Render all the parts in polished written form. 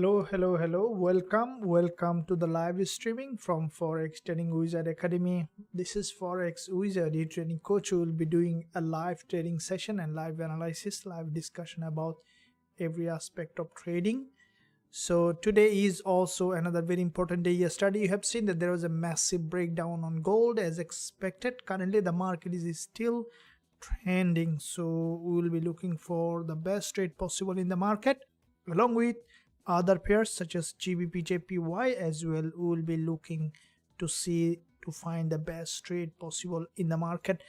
Hello. Welcome to the live streaming from Forex Trading Wizard Academy. This is Forex Wizard, your trading coach who will be doing a live trading session and live analysis, live discussion about every aspect of trading. So today is also another very important day. Yesterday you have seen that there was a massive breakdown on gold as expected. Currently the market is still trending, so we will be looking for the best trade possible in the market along with other pairs such as Gbpusd as well. We will be looking to find the best trade possible in the market.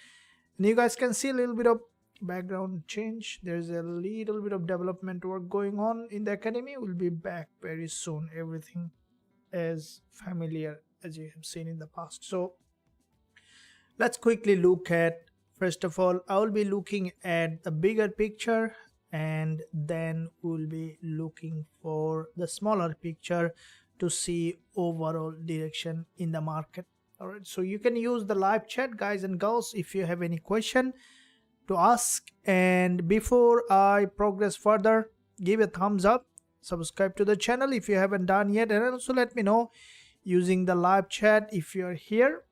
And you guys can see a little bit of background change. There's a little bit of development work going on in the academy. We'll be back very soon. Everything as familiar as you have seen in the past. So let's quickly look at, first of all, I will be looking at the bigger picture, and then we'll be looking for the smaller picture to see overall direction in the market. All right, so you can use the live chat, guys and girls, if you have any question to ask. And before I progress further, give a thumbs up, subscribe to the channel if you haven't done yet, and also let me know using the live chat if you're here.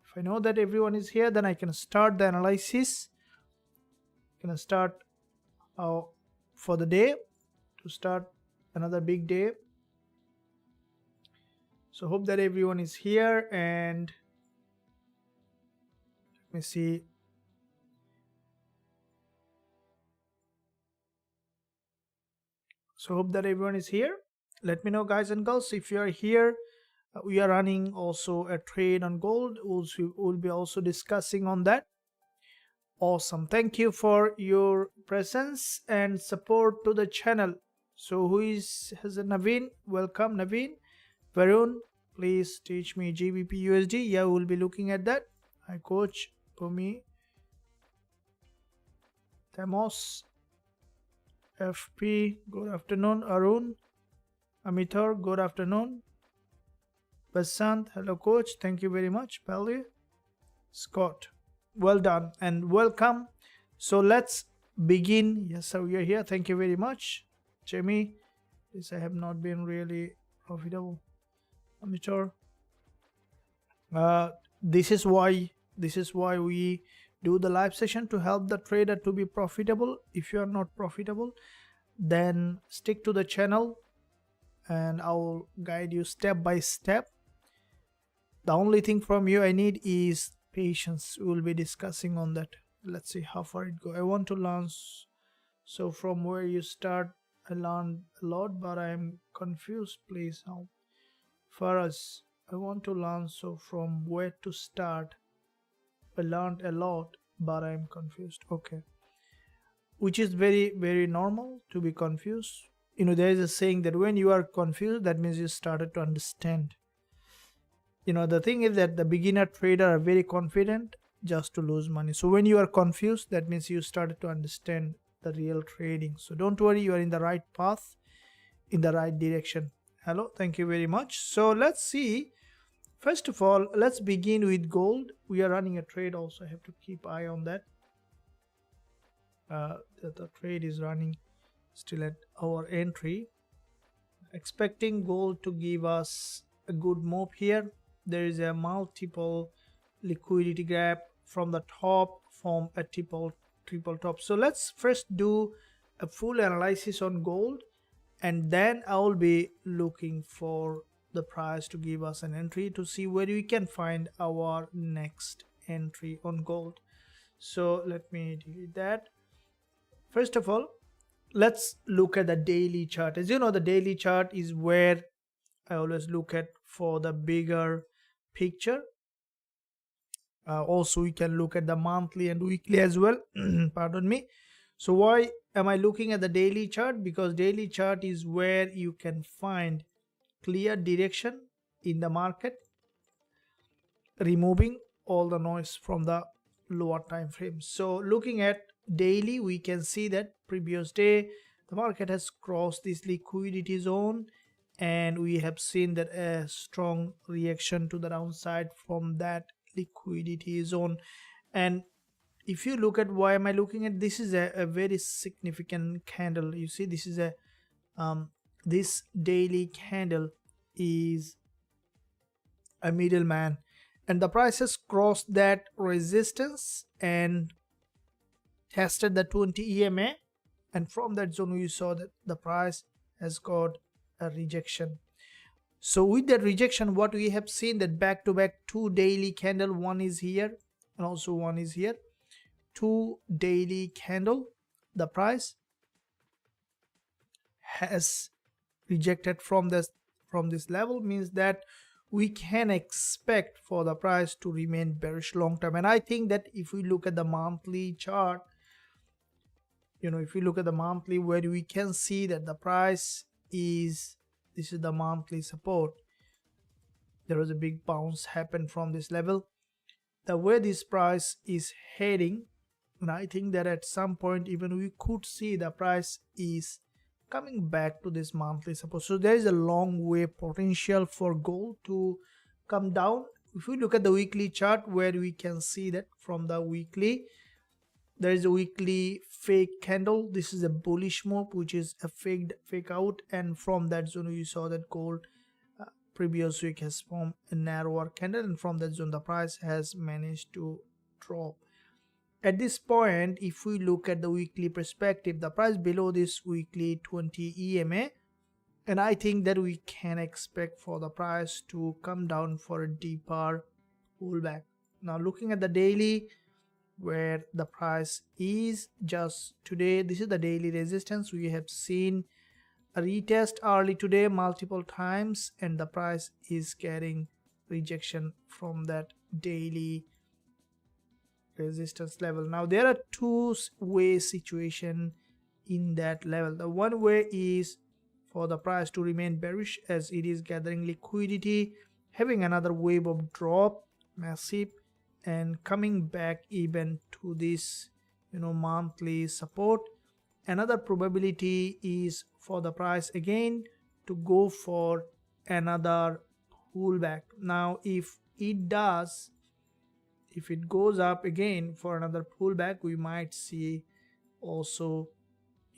If I know that everyone is here, then I can start the analysis. I can start for the day, to start another big day. So hope that everyone is here, and let me see. So hope that everyone is here. Let me know, guys and girls, if you are here. We are running also a trade on gold. We'll be also discussing on that. Awesome. Thank you for your presence and support to the channel. So who has a Naveen? Welcome, Naveen. Varun, please teach me Gbpusd. Yeah, we'll be looking at that. Hi, coach. Pumi. Thamos. FP, good afternoon. Arun. Amitar, good afternoon. Basant, hello, coach. Thank you very much. Pally. Scott, well done and welcome. So let's begin. Yes, sir, we are here. Thank you very much. Jamie, this I have not been really profitable. Amateur. This is why we do the live session, to help the trader to be profitable. If you are not profitable, then stick to the channel and I'll guide you step by step. The only thing from you I need is patience. We will be discussing on that. Let's see how far it goes. I want to learn. So from where you start, I learned a lot, but I am confused. Please help. For us, I want to learn. So from where to start, I learned a lot, but I am confused. Okay, which is very normal to be confused. You know, there is a saying that when you are confused, that means you started to understand. You know, the thing is that the beginner trader are very confident just to lose money. So when you are confused, that means you started to understand the real trading. So don't worry, you are in the right path, in the right direction. Hello, thank you very much. So let's see. First of all, let's begin with gold. We are running a trade also. I have to keep eye on that. The trade is running still at our entry. Expecting gold to give us a good move here. There is a multiple liquidity gap from the top, from a triple top. So let's first do a full analysis on gold, and then I will be looking for the price to give us an entry to see where we can find our next entry on gold. So let me delete that. First of all, let's look at the daily chart. As you know, the daily chart is where I always look at for the bigger picture. Also, we can look at the monthly and weekly as well. Pardon me. So why am I looking at the daily chart? Because daily chart is where you can find clear direction in the market, removing all the noise from the lower time frames. So looking at daily, we can see that previous day the market has crossed this liquidity zone, and we have seen that a strong reaction to the downside from that liquidity zone. And if you look at, why am I looking at this, is a very significant candle. You see, this is a this daily candle is a middleman, and the price has crossed that resistance and tested the 20 EMA, and from that zone we saw that the price has got a rejection. So with that rejection, what we have seen that back to back two daily candle, one is here and also one is here, two daily candle, the price has rejected from this level, means that we can expect for the price to remain bearish long term. And I think that if we look at the monthly chart, if you look at the monthly, where we can see that the price is, this is the monthly support, there was a big bounce happened from this level, the way this price is heading, and I think that at some point even we could see the price is coming back to this monthly support. So there is a long way potential for gold to come down. If we look at the weekly chart, where we can see that from the weekly, there is a weekly fake candle. This is a bullish move, which is a fake out, and from that zone you saw that gold previous week has formed a narrower candle, and from that zone the price has managed to drop. At this point, if we look at the weekly perspective, the price below this weekly 20 EMA, and I think that we can expect for the price to come down for a deeper pullback. Now looking at the daily, where the price is just today, this is the daily resistance. We have seen a retest early today multiple times, and the price is getting rejection from that daily resistance level. Now there are two-way situation in that level. The one way is for the price to remain bearish as it is gathering liquidity, having another wave of drop, massive, and coming back even to this monthly support. Another probability is for the price again to go for another pullback. Now if it does, if it goes up again for another pullback, we might see also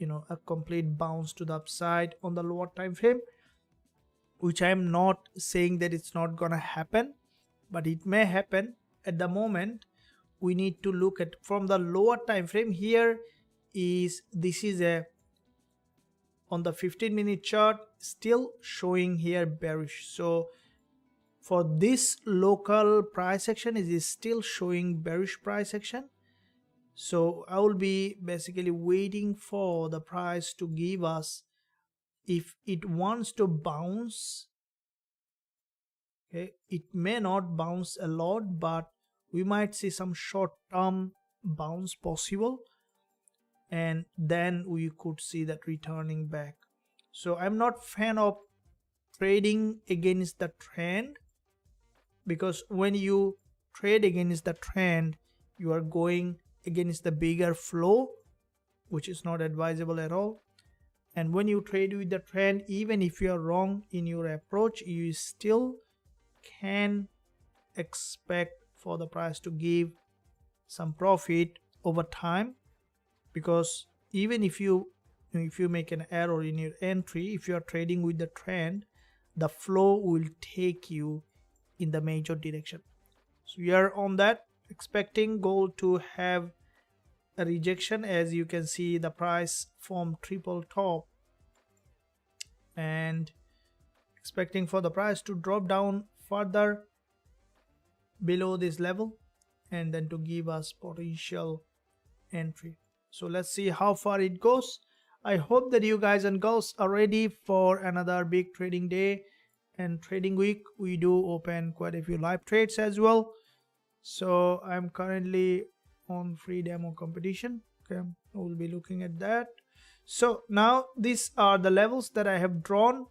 a complete bounce to the upside on the lower time frame, which I am not saying that it's not gonna happen, but it may happen. At the moment we need to look at from the lower time frame. Here is, this is a, on the 15-minute chart, still showing here bearish. So for this local price action, it is still showing bearish price action. So I will be basically waiting for the price to give us, if it wants to bounce, okay, it may not bounce a lot, but we might see some short-term bounce possible, and then we could see that returning back. So I'm not fan of trading against the trend, because when you trade against the trend, you are going against the bigger flow, which is not advisable at all. And when you trade with the trend, even if you are wrong in your approach, you still can expect for the price to give some profit over time, because even if you make an error in your entry, if you are trading with the trend, the flow will take you in the major direction. So we are on that, expecting gold to have a rejection. As you can see, the price formed triple top, and expecting for the price to drop down further below this level and then to give us potential entry. So let's see how far it goes. I hope that you guys and girls are ready for another big trading day and trading week. We do open quite a few live trades as well. So I'm currently on free demo competition. Okay, we'll be looking at that. So now these are the levels that I have drawn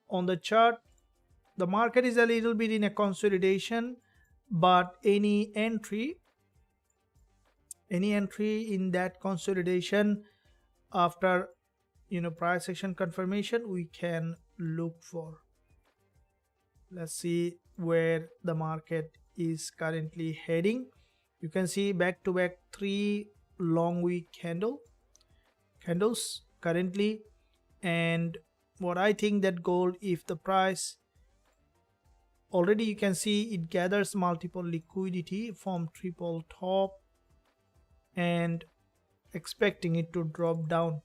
on the chart. The market is a little bit in a consolidation, but any entry in that consolidation after price action confirmation, we can look for. Let's see where the market is currently heading. You can see back to back 3 long week candles currently, and what I think that gold, if the price, already you can see it gathers multiple liquidity from triple top and expecting it to drop down.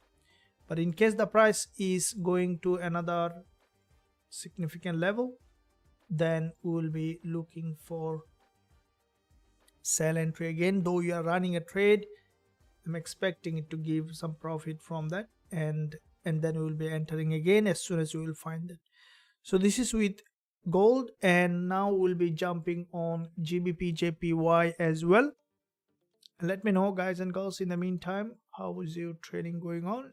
But in case the price is going to another significant level, then we will be looking for sell entry again. Though you are running a trade, I'm expecting it to give some profit from that, and then we will be entering again as soon as we will find it. So this is with gold, and now we'll be jumping on Gbpusd as well. Let me know, guys and girls, in the meantime, how is your trading going on?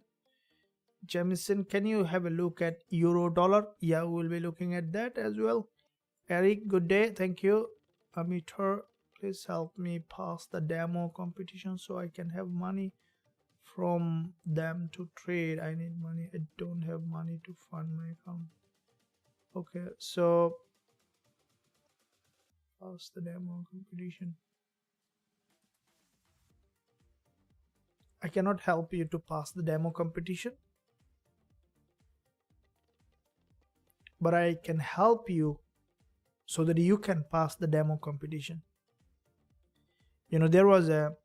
Jamison, can you have a look at euro dollar? Yeah, we'll be looking at that as well. Eric, good day, thank you. Amitar, please help me pass the demo competition so I can have money from them to trade. I need money. I don't have money to fund my account. Okay, so pass the demo competition. I cannot help you to pass the demo competition, but I can help you so that you can pass the demo competition. You know, there was a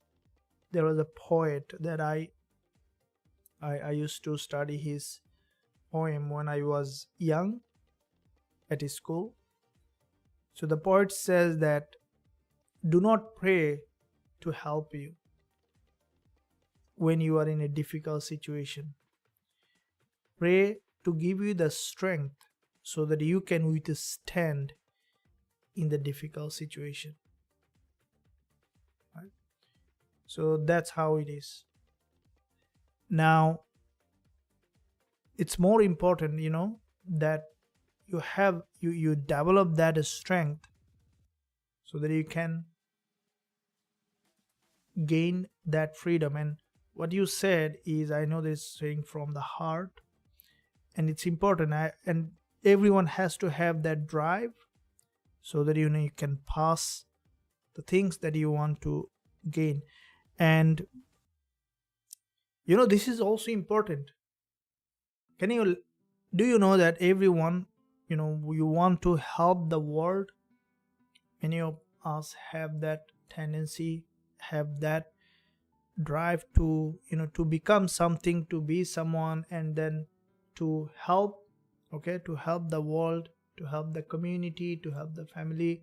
poet that I used to study his poem when I was young at his school. So the poet says that do not pray to help you when you are in a difficult situation. Pray to give you the strength so that you can withstand in the difficult situation. Right? So that's how it is. Now, it's more important, you know, that you develop that strength so that you can gain that freedom. And what you said is, I know this saying from the heart, and it's important. And everyone has to have that drive so that you know you can pass the things that you want to gain. And you know, this is also important. Do you know that everyone, you know, you want to help the world? Many of us have that tendency, have that drive to, you know, to become something, to be someone, and then to help, okay, to help the world, to help the community, to help the family.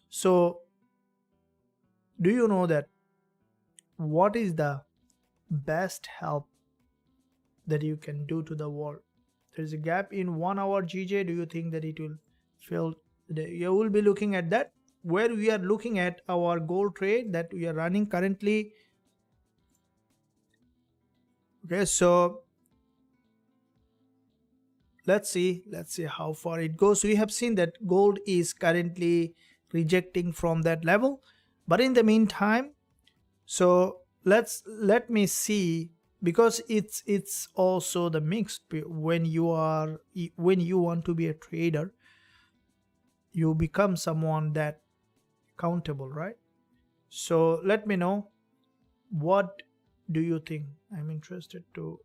So do you know that what is the best help that you can do to the world? There's a gap in 1 hour GJ. Do you think that it will fill the day? You will be looking at that, where we are looking at our gold trade that we are running currently. Okay, so let's see how far it goes. We have seen that gold is currently rejecting from that level, but in the meantime, so let me see, because it's also the mix. When you want to be a trader, you become someone that accountable, right? So let me know, what do you think? I'm interested to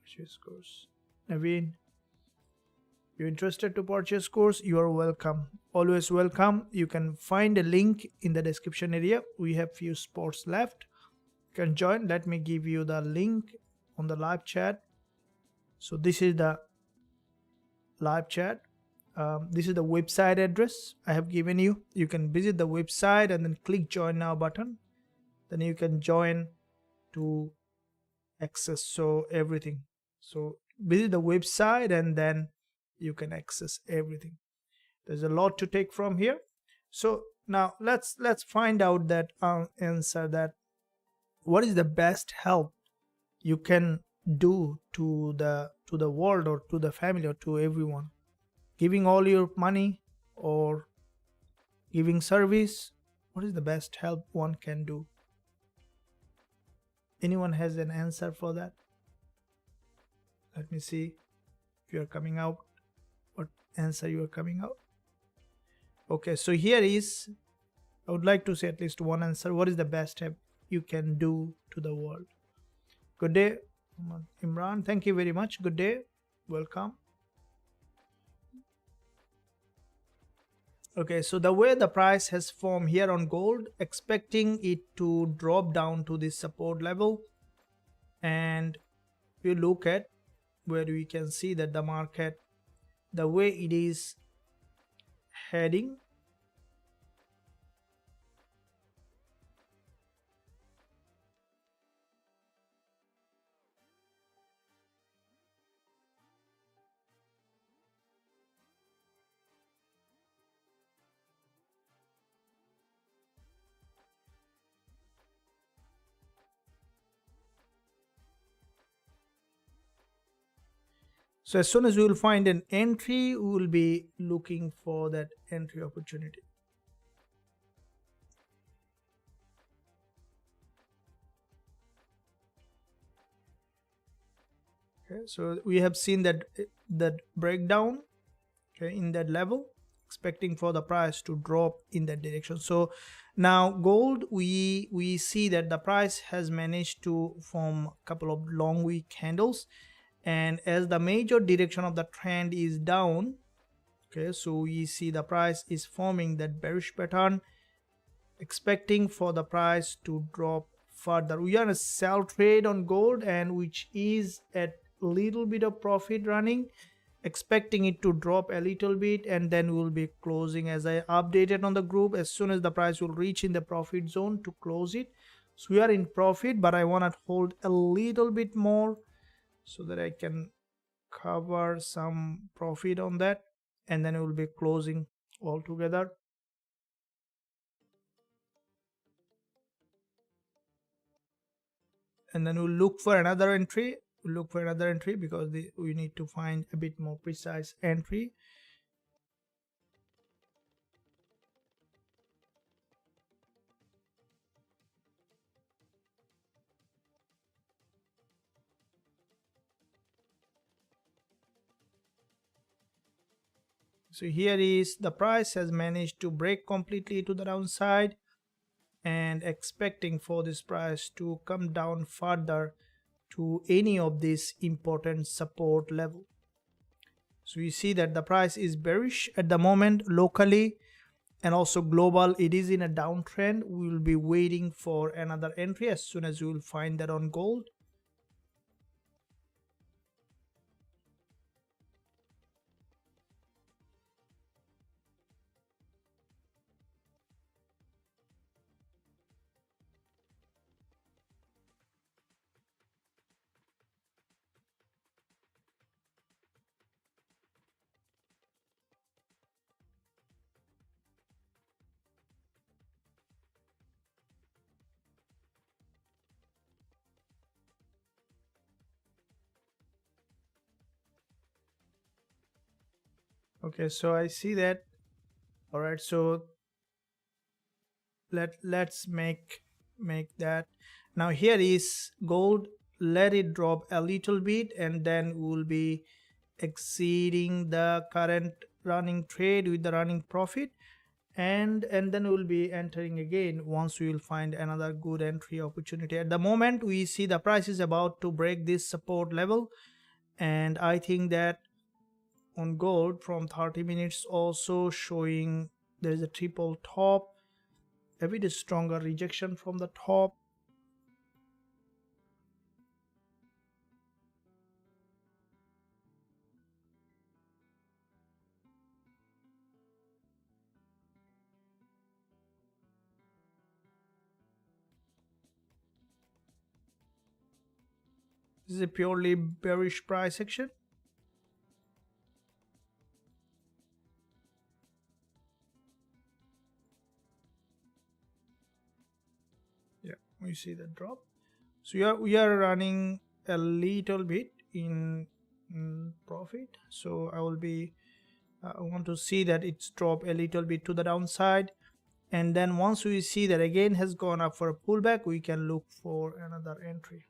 purchase course. Naveen, you're interested to purchase course? You are welcome, always welcome. You can find a link in the description area. We have few spots left, you can join. Let me give you the link on the live chat. So this is the live chat. This is the website address I have given you. You can visit the website and then click join now button. Then you can join to access so everything. So visit the website and then you can access everything. There's a lot to take from here. So now let's find out that answer, that what is the best help you can do to the world, or to the family, or to everyone. Giving all your money or giving service? What is the best help one can do? Anyone has an answer for that? Let me see if you are coming out, what answer you are coming out. Okay, so here is, I would like to say at least one answer. What is the best help you can do to the world? Good day. Imran, thank you very much. Good day. Welcome. Okay, so the way the price has formed here on gold, expecting it to drop down to this support level, and you look at where we can see that the market, the way it is heading, so as soon as we will find an entry, we will be looking for that entry opportunity. Okay, so we have seen that breakdown, okay, in that level, expecting for the price to drop in that direction. So now gold, we see that the price has managed to form a couple of long wick candles, and as the major direction of the trend is down, okay, so we see the price is forming that bearish pattern, expecting for the price to drop further. We are in a sell trade on gold, and which is at little bit of profit running, expecting it to drop a little bit, and then we'll be closing as I updated on the group. As soon as the price will reach in the profit zone to close it. So we are in profit, but I want to hold a little bit more so that I can cover some profit on that, and then we'll be closing all together. And then we'll look for another entry. Because we need to find a bit more precise entry. So here is the price has managed to break completely to the downside, and expecting for this price to come down further to any of this important support level. So you see that the price is bearish at the moment locally, and also global it is in a downtrend. We will be waiting for another entry as soon as we will find that on gold. Okay, so I see that. All right, so let's make that. Now here is gold, let it drop a little bit, and then we'll be exceeding the current running trade with the running profit, and then we'll be entering again once we will find another good entry opportunity. At the moment we see the price is about to break this support level, and I think that on gold from 30 minutes also showing there is a triple top, a bit stronger rejection from the top. This is a purely bearish price action. Yeah, we see the drop. So we are running a little bit in profit. So I will be I want to see that it's dropped a little bit to the downside, and then once we see that again has gone up for a pullback, we can look for another entry.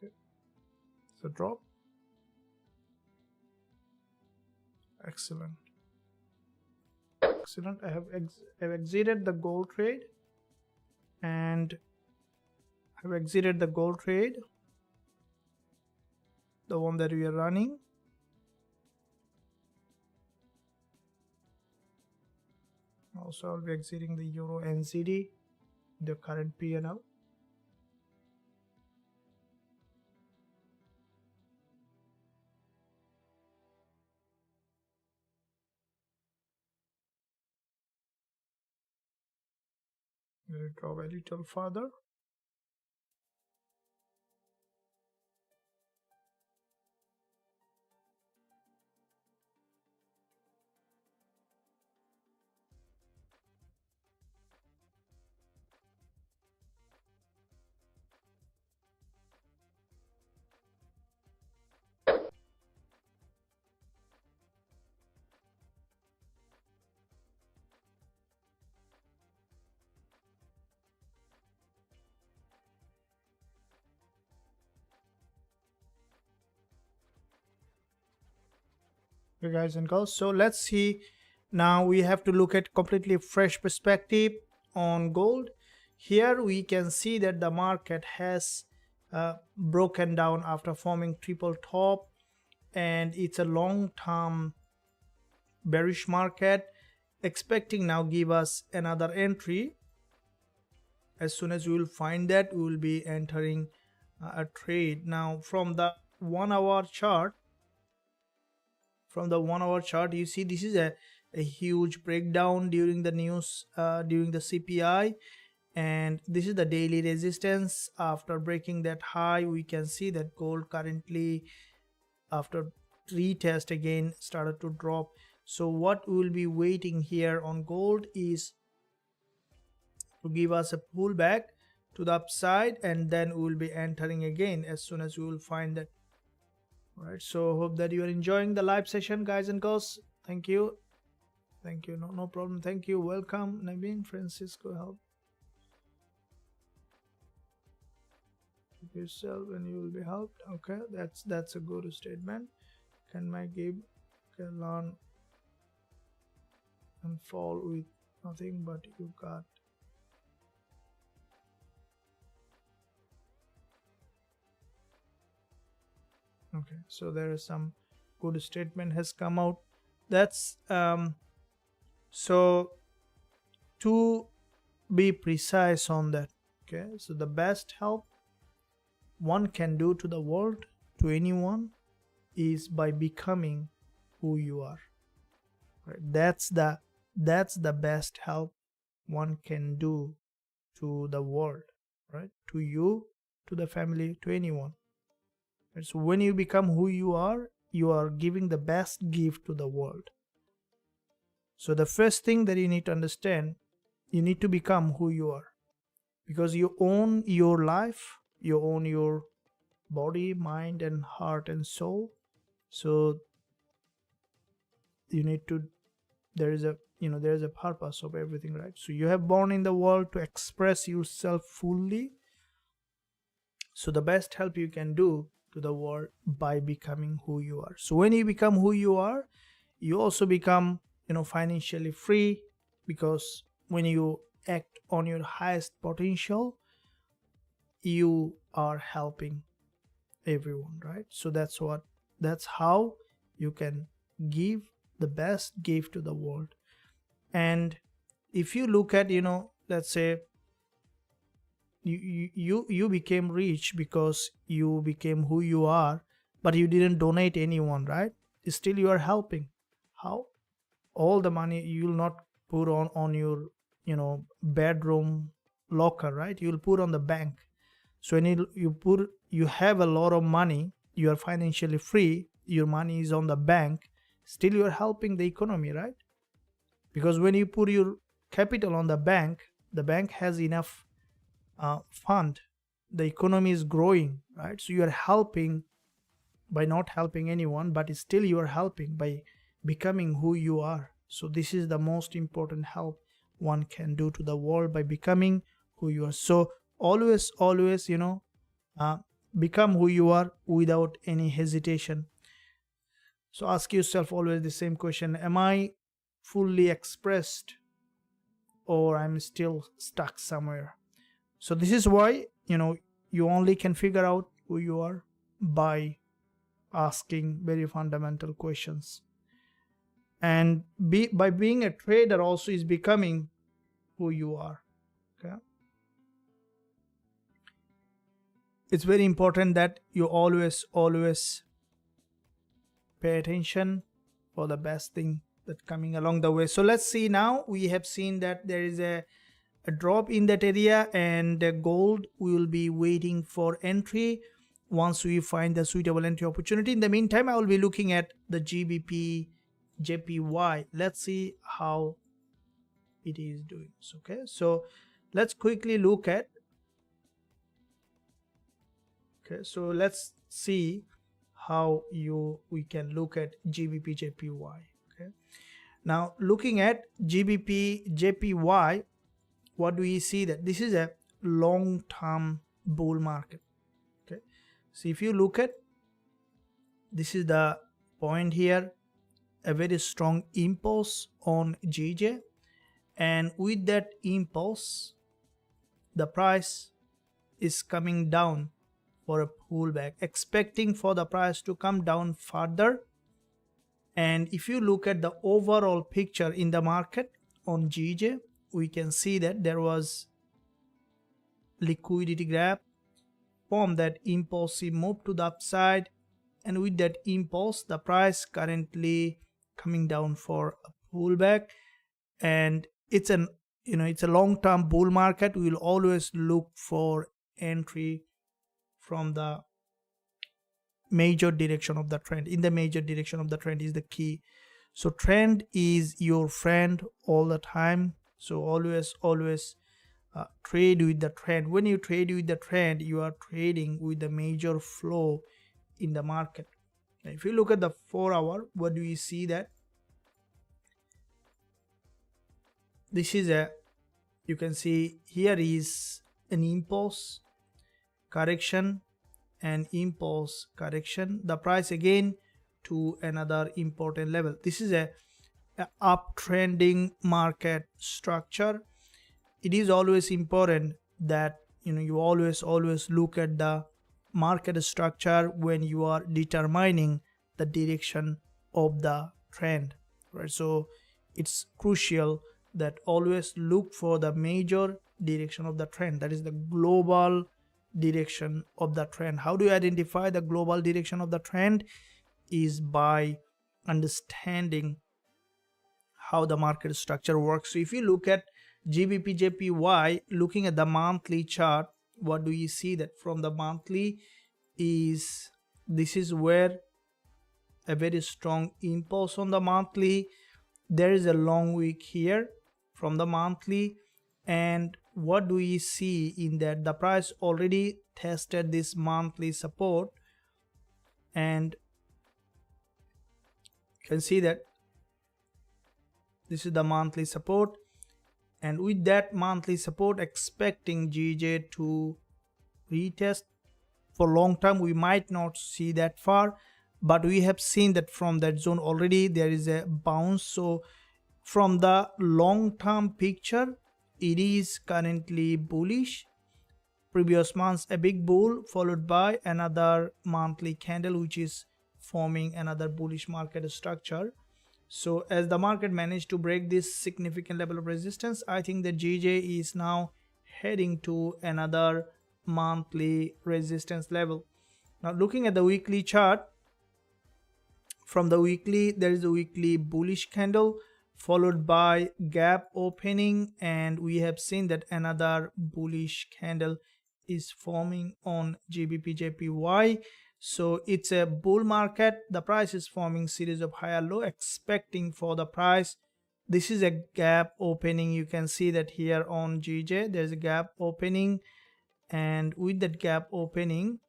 Okay. So drop. Excellent. Excellent. I've exited the gold trade, and I've exited the gold trade, the one that we are running. Also, I'll be exiting the Euro NZD, the current P&L. We'll drop a little further. Okay, guys and girls, so let's see. Now we have to look at completely fresh perspective on gold. Here we can see that the market has broken down after forming triple top, and it's a long-term bearish market, expecting now give us another entry. As soon as we will find that, we will be entering a trade. Now from the 1 hour chart, you see this is a huge breakdown during the news, during the CPI, and this is the daily resistance. After breaking that high, we can see that gold currently, after retest again, started to drop. So what we will be waiting here on gold is to give us a pullback to the upside, and then we will be entering again as soon as we will find that. Right, so hope that you are enjoying the live session, guys and girls. Thank you. No problem. Thank you. Welcome, Naveen, Francisco. Help yourself and you will be helped. Okay, that's a good statement. Can my game can learn and fall with nothing but you got. Okay, so there is some good statement has come out. That's so to be precise on that. Okay, so the best help one can do to the world, to anyone, is by becoming who you are. Right, that's the best help one can do to the world, right? To you, to the family, to anyone. So when you become who you are giving the best gift to the world. So the first thing that you need to understand, you need to become who you are, because you own your life, you own your body, mind, and heart and soul. So you need to, there is a purpose of everything, right? So you have born in the world to express yourself fully. So the best help you can do to the world by becoming who you are. So when you become who you are, you also become financially free, because when you act on your highest potential, you are helping everyone, right? So that's how you can give the best gift to the world. And if you look at, let's say you became rich because you became who you are, but you didn't donate anyone, right? Still you are helping. How? All the money you will not put on your bedroom locker, right? You will put on the bank. So when you have a lot of money, you are financially free, your money is on the bank, still you are helping the economy, right? Because when you put your capital on the bank has enough fund, the economy is growing, right? So you are helping by not helping anyone, but still you are helping by becoming who you are. So this is the most important help one can do to the world, by becoming who you are. So always become who you are without any hesitation. So ask yourself always the same question: am I fully expressed, or I'm still stuck somewhere. So this is why, you only can figure out who you are by asking very fundamental questions. And by being a trader also is becoming who you are. Okay, it's very important that you always pay attention for the best thing that coming along the way. So let's see, now we have seen that there is a drop in that area, and the gold, we will be waiting for entry once we find the suitable entry opportunity. In the meantime, I will be looking at the Gbpusd. Let's see how it is doing. Okay, so let's quickly look at. Okay, so let's see how we can look at Gbpusd. Okay, now looking at Gbpusd, what do we see? That this is a long-term bull market. Okay, so if you look at, this is the point here, a very strong impulse on GJ, and with that impulse the price is coming down for a pullback, expecting for the price to come down further. And if you look at the overall picture in the market on GJ, we can see that there was liquidity grab from that impulsive move to the upside, and with that impulse the price currently coming down for a pullback. And it's a long-term bull market. We will always look for entry from the major direction of the trend. In the major direction of the trend is the key. So trend is your friend all the time. So always trade with the trend. When you trade with the trend, you are trading with the major flow in the market. And if you look at the 4 hour, what do we see? That this is you can see here is an impulse correction and impulse correction, the price again to another important level. This is a uptrending market structure. It is always important that you always look at the market structure when you are determining the direction of the trend, right? So it's crucial that always look for the major direction of the trend, that is the global direction of the trend. How do you identify the global direction of the trend? Is by understanding how the market structure works. So if you look at Gbpusd, looking at the monthly chart, what do you see? That from the monthly is, this is where a very strong impulse on the monthly. There is a long wick here from the monthly, and what do we see in that? The price already tested this monthly support, and you can see that this is the monthly support, and with that monthly support, expecting GJ to retest. For long term we might not see that far, but we have seen that from that zone already there is a bounce. So from the long term picture, it is currently bullish. Previous months a big bull, followed by another monthly candle which is forming another bullish market structure. So as the market managed to break this significant level of resistance, I think that GJ is now heading to another monthly resistance level. Now looking at the weekly chart, from the weekly there is a weekly bullish candle followed by gap opening, and we have seen that another bullish candle is forming on Gbpusd. So it's a bull market. The price is forming series of higher low, expecting for the price. This is a gap opening. You can see that here on GJ there's a gap opening, and with that gap opening,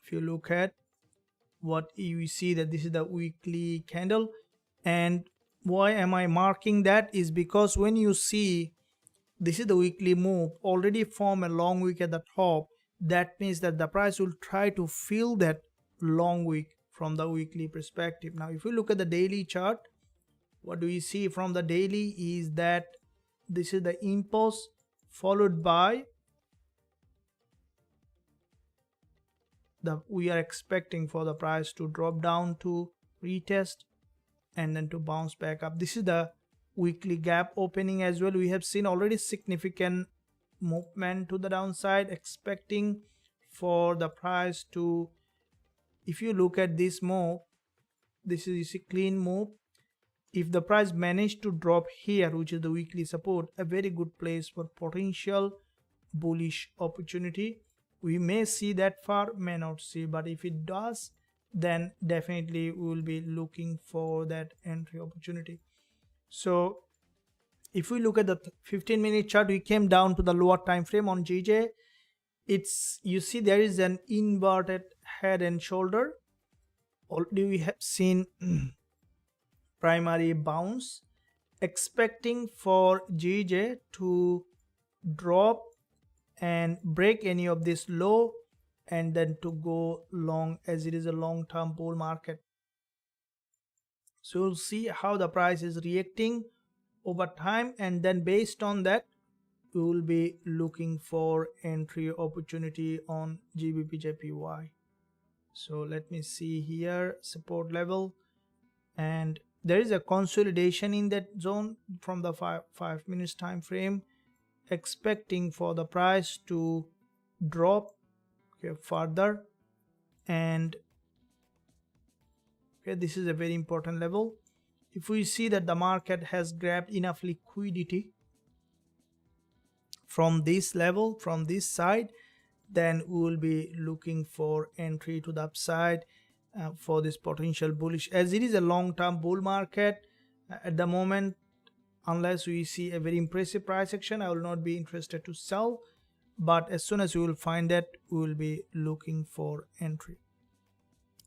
if you look at what you see, that this is the weekly candle. And why am I marking that? Is because when you see this is the weekly move, already form a long wick at the top, that means that the price will try to fill that long wick from the weekly perspective. Now if you look at the daily chart, what do we see from the daily is that this is the impulse followed by we are expecting for the price to drop down to retest and then to bounce back up. This is the weekly gap opening as well. We have seen already significant movement to the downside, expecting for the price to, if you look at this move, this is a clean move. If the price managed to drop here, which is the weekly support, a very good place for potential bullish opportunity. We may see that far, may not see, but if it does, then definitely we will be looking for that entry opportunity. So if we look at the 15-minute chart, we came down to the lower time frame on GJ. You see there is an inverted head and shoulder. Already we have seen primary bounce, expecting for GJ to drop and break any of this low and then to go long, as it is a long-term bull market. So we'll see how the price is reacting over time, and then based on that we will be looking for entry opportunity on Gbpusd. So let me see here, support level, and there is a consolidation in that zone from the 5 minutes time frame, expecting for the price to drop further, and this is a very important level. If we see that the market has grabbed enough liquidity from this level, from this side, then we will be looking for entry to the upside for this potential bullish, as it is a long-term bull market at the moment. Unless we see a very impressive price action, I will not be interested to sell, but as soon as we will find that, we will be looking for entry.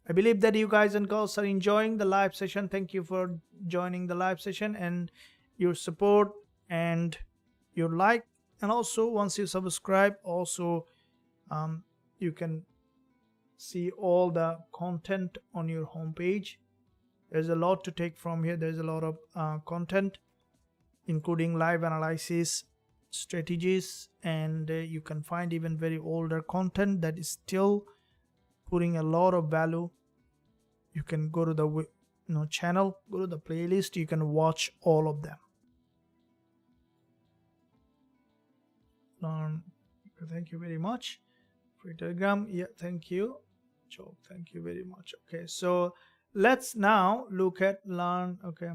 I believe that you guys and girls are enjoying the live session. Thank you for joining the live session and your support and your like, and also once you subscribe, also you can see all the content on your homepage. There's a lot to take from here. There's a lot of content, including live analysis, strategies, and you can find even very older content that is still putting a lot of value. You can go to the channel, go to the playlist, you can watch all of them. Thank you very much. Free Telegram, yeah, thank you. Joe, thank you very much. Okay, so let's now look at learn. Okay,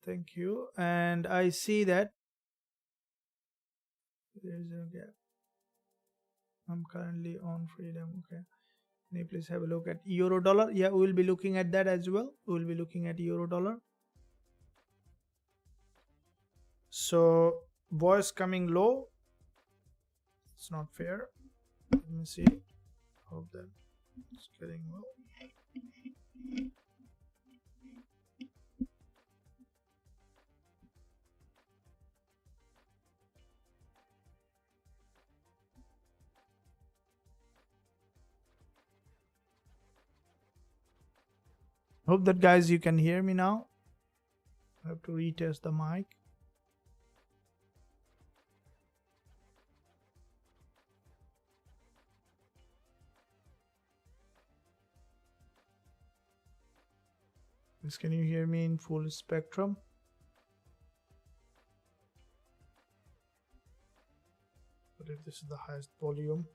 thank you. And I see that there's a gap. I'm currently on Freedom. Okay, can you please have a look at euro dollar? Yeah, we'll be looking at that as well. We'll be looking at euro dollar. So voice coming low, it's not fair. Let me see. Hope that it's getting well. Hope that guys you can hear me now. I have to retest the mic. Can you hear me in full spectrum? But if this is the highest volume.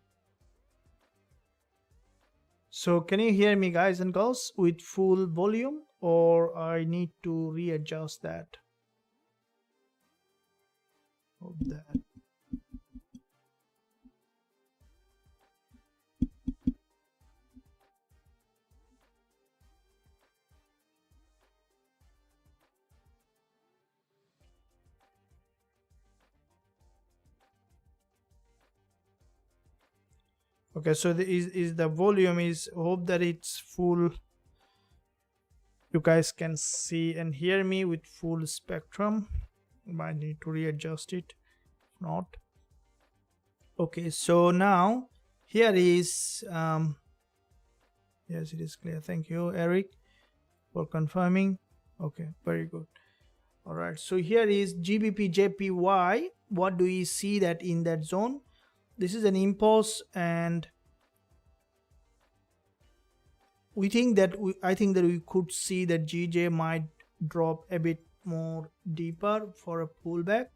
So can you hear me guys and girls with full volume, or I need to readjust that? Hope that. Okay, so the volume is, hope that it's full. You guys can see and hear me with full spectrum. Might need to readjust it. If not. Okay, so now here is yes, it is clear. Thank you, Eric, for confirming. Okay, very good. All right, so here is Gbpjpy. What do we see that in that zone? This is an impulse, and we think that I think that we could see that GJ might drop a bit more deeper for a pullback.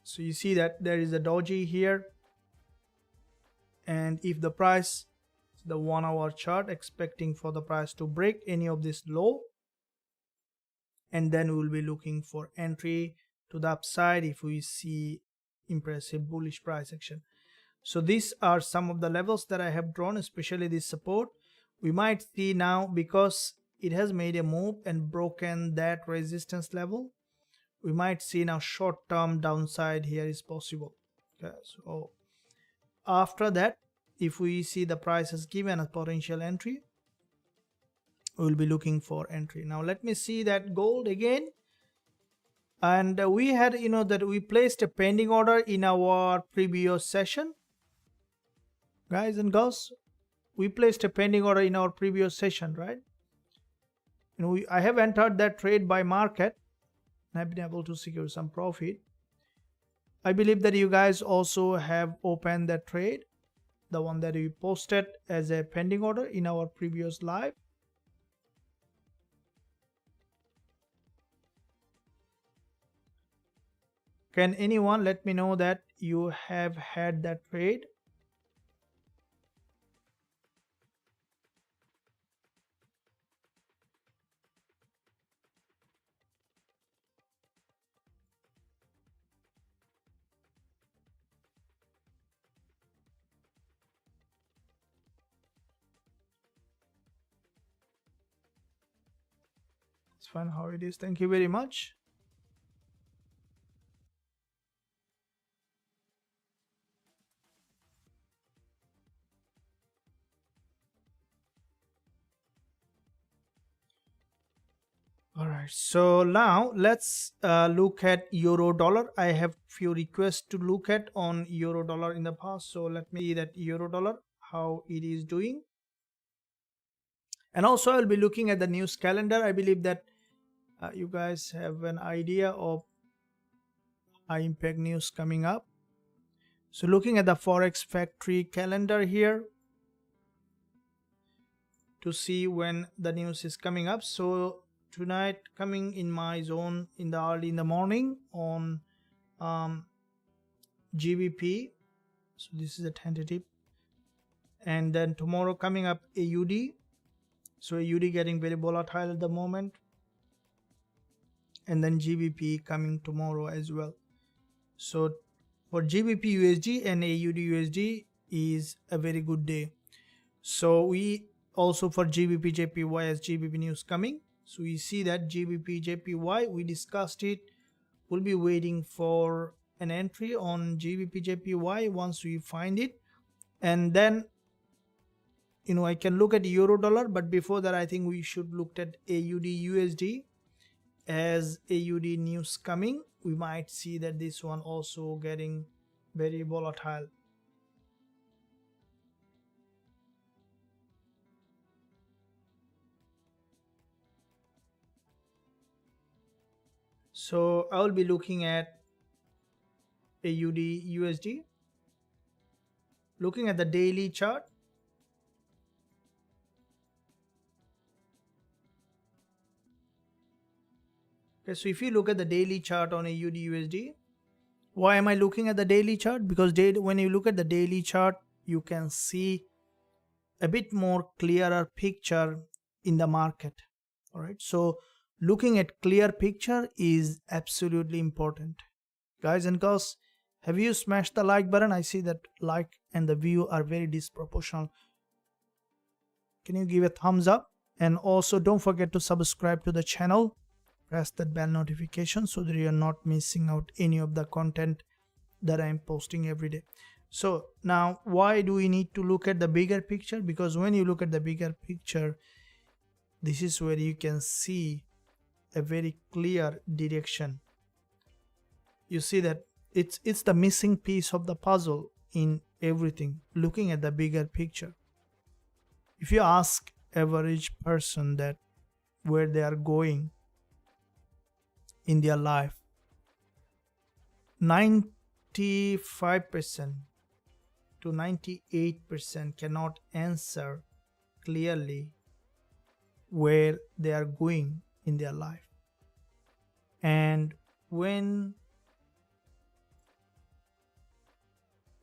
So you see that there is a doji here, and if the price, the 1 hour chart, expecting for the price to break any of this low, and then we will be looking for entry to the upside if we see impressive bullish price action. So these are some of the levels that I have drawn, especially this support. We might see now, because it has made a move and broken that resistance level, we might see now short-term downside here is possible. Okay, so after that, if we see the price has given a potential entry, we will be looking for entry. Now let me see that gold again. And we had, that we placed a pending order in our previous session. Guys and girls, we placed a pending order in our previous session, right? I have entered that trade by market, and I've been able to secure some profit. I believe that you guys also have opened that trade, the one that we posted as a pending order in our previous live. Can anyone let me know that you have had that trade? It's fine how it is. Thank you very much. All right, so now let's look at euro dollar. I have few requests to look at on euro dollar in the past, so let me see that euro dollar, how it is doing. And also I'll be looking at the news calendar. I believe that you guys have an idea of high impact news coming up. So looking at the Forex factory calendar here to see when the news is coming up. So tonight coming in my zone in the early in the morning on GBP. So this is a tentative. And then tomorrow coming up AUD. So AUD getting very volatile at the moment. And then GBP coming tomorrow as well. So for GBP USD and AUD USD is a very good day. So we also for GBP JPY as GBP news coming. So we see that GBP JPY, we discussed it. We'll be waiting for an entry on GBP JPY once we find it. And then, I can look at euro dollar, but before that, I think we should look at AUD USD as AUD news coming. We might see that this one also getting very volatile. So I will be looking at AUD USD, looking at the daily chart. Okay, so if you look at the daily chart on AUD USD, why am I looking at the daily chart? Because when you look at the daily chart, you can see a bit more clearer picture in the market. All right, so looking at clear picture is absolutely important. Guys and girls, have you smashed the like button? I see that like and the view are very disproportional. Can you give a thumbs up? And also don't forget to subscribe to the channel. Press that bell notification so that you are not missing out any of the content that I am posting every day. So now why do we need to look at the bigger picture? Because when you look at the bigger picture, this is where you can see a very clear direction. You see that it's the missing piece of the puzzle in everything, looking at the bigger picture. If you ask average person that where they are going in their life, 95% to 98% cannot answer clearly where they are going in their life. And when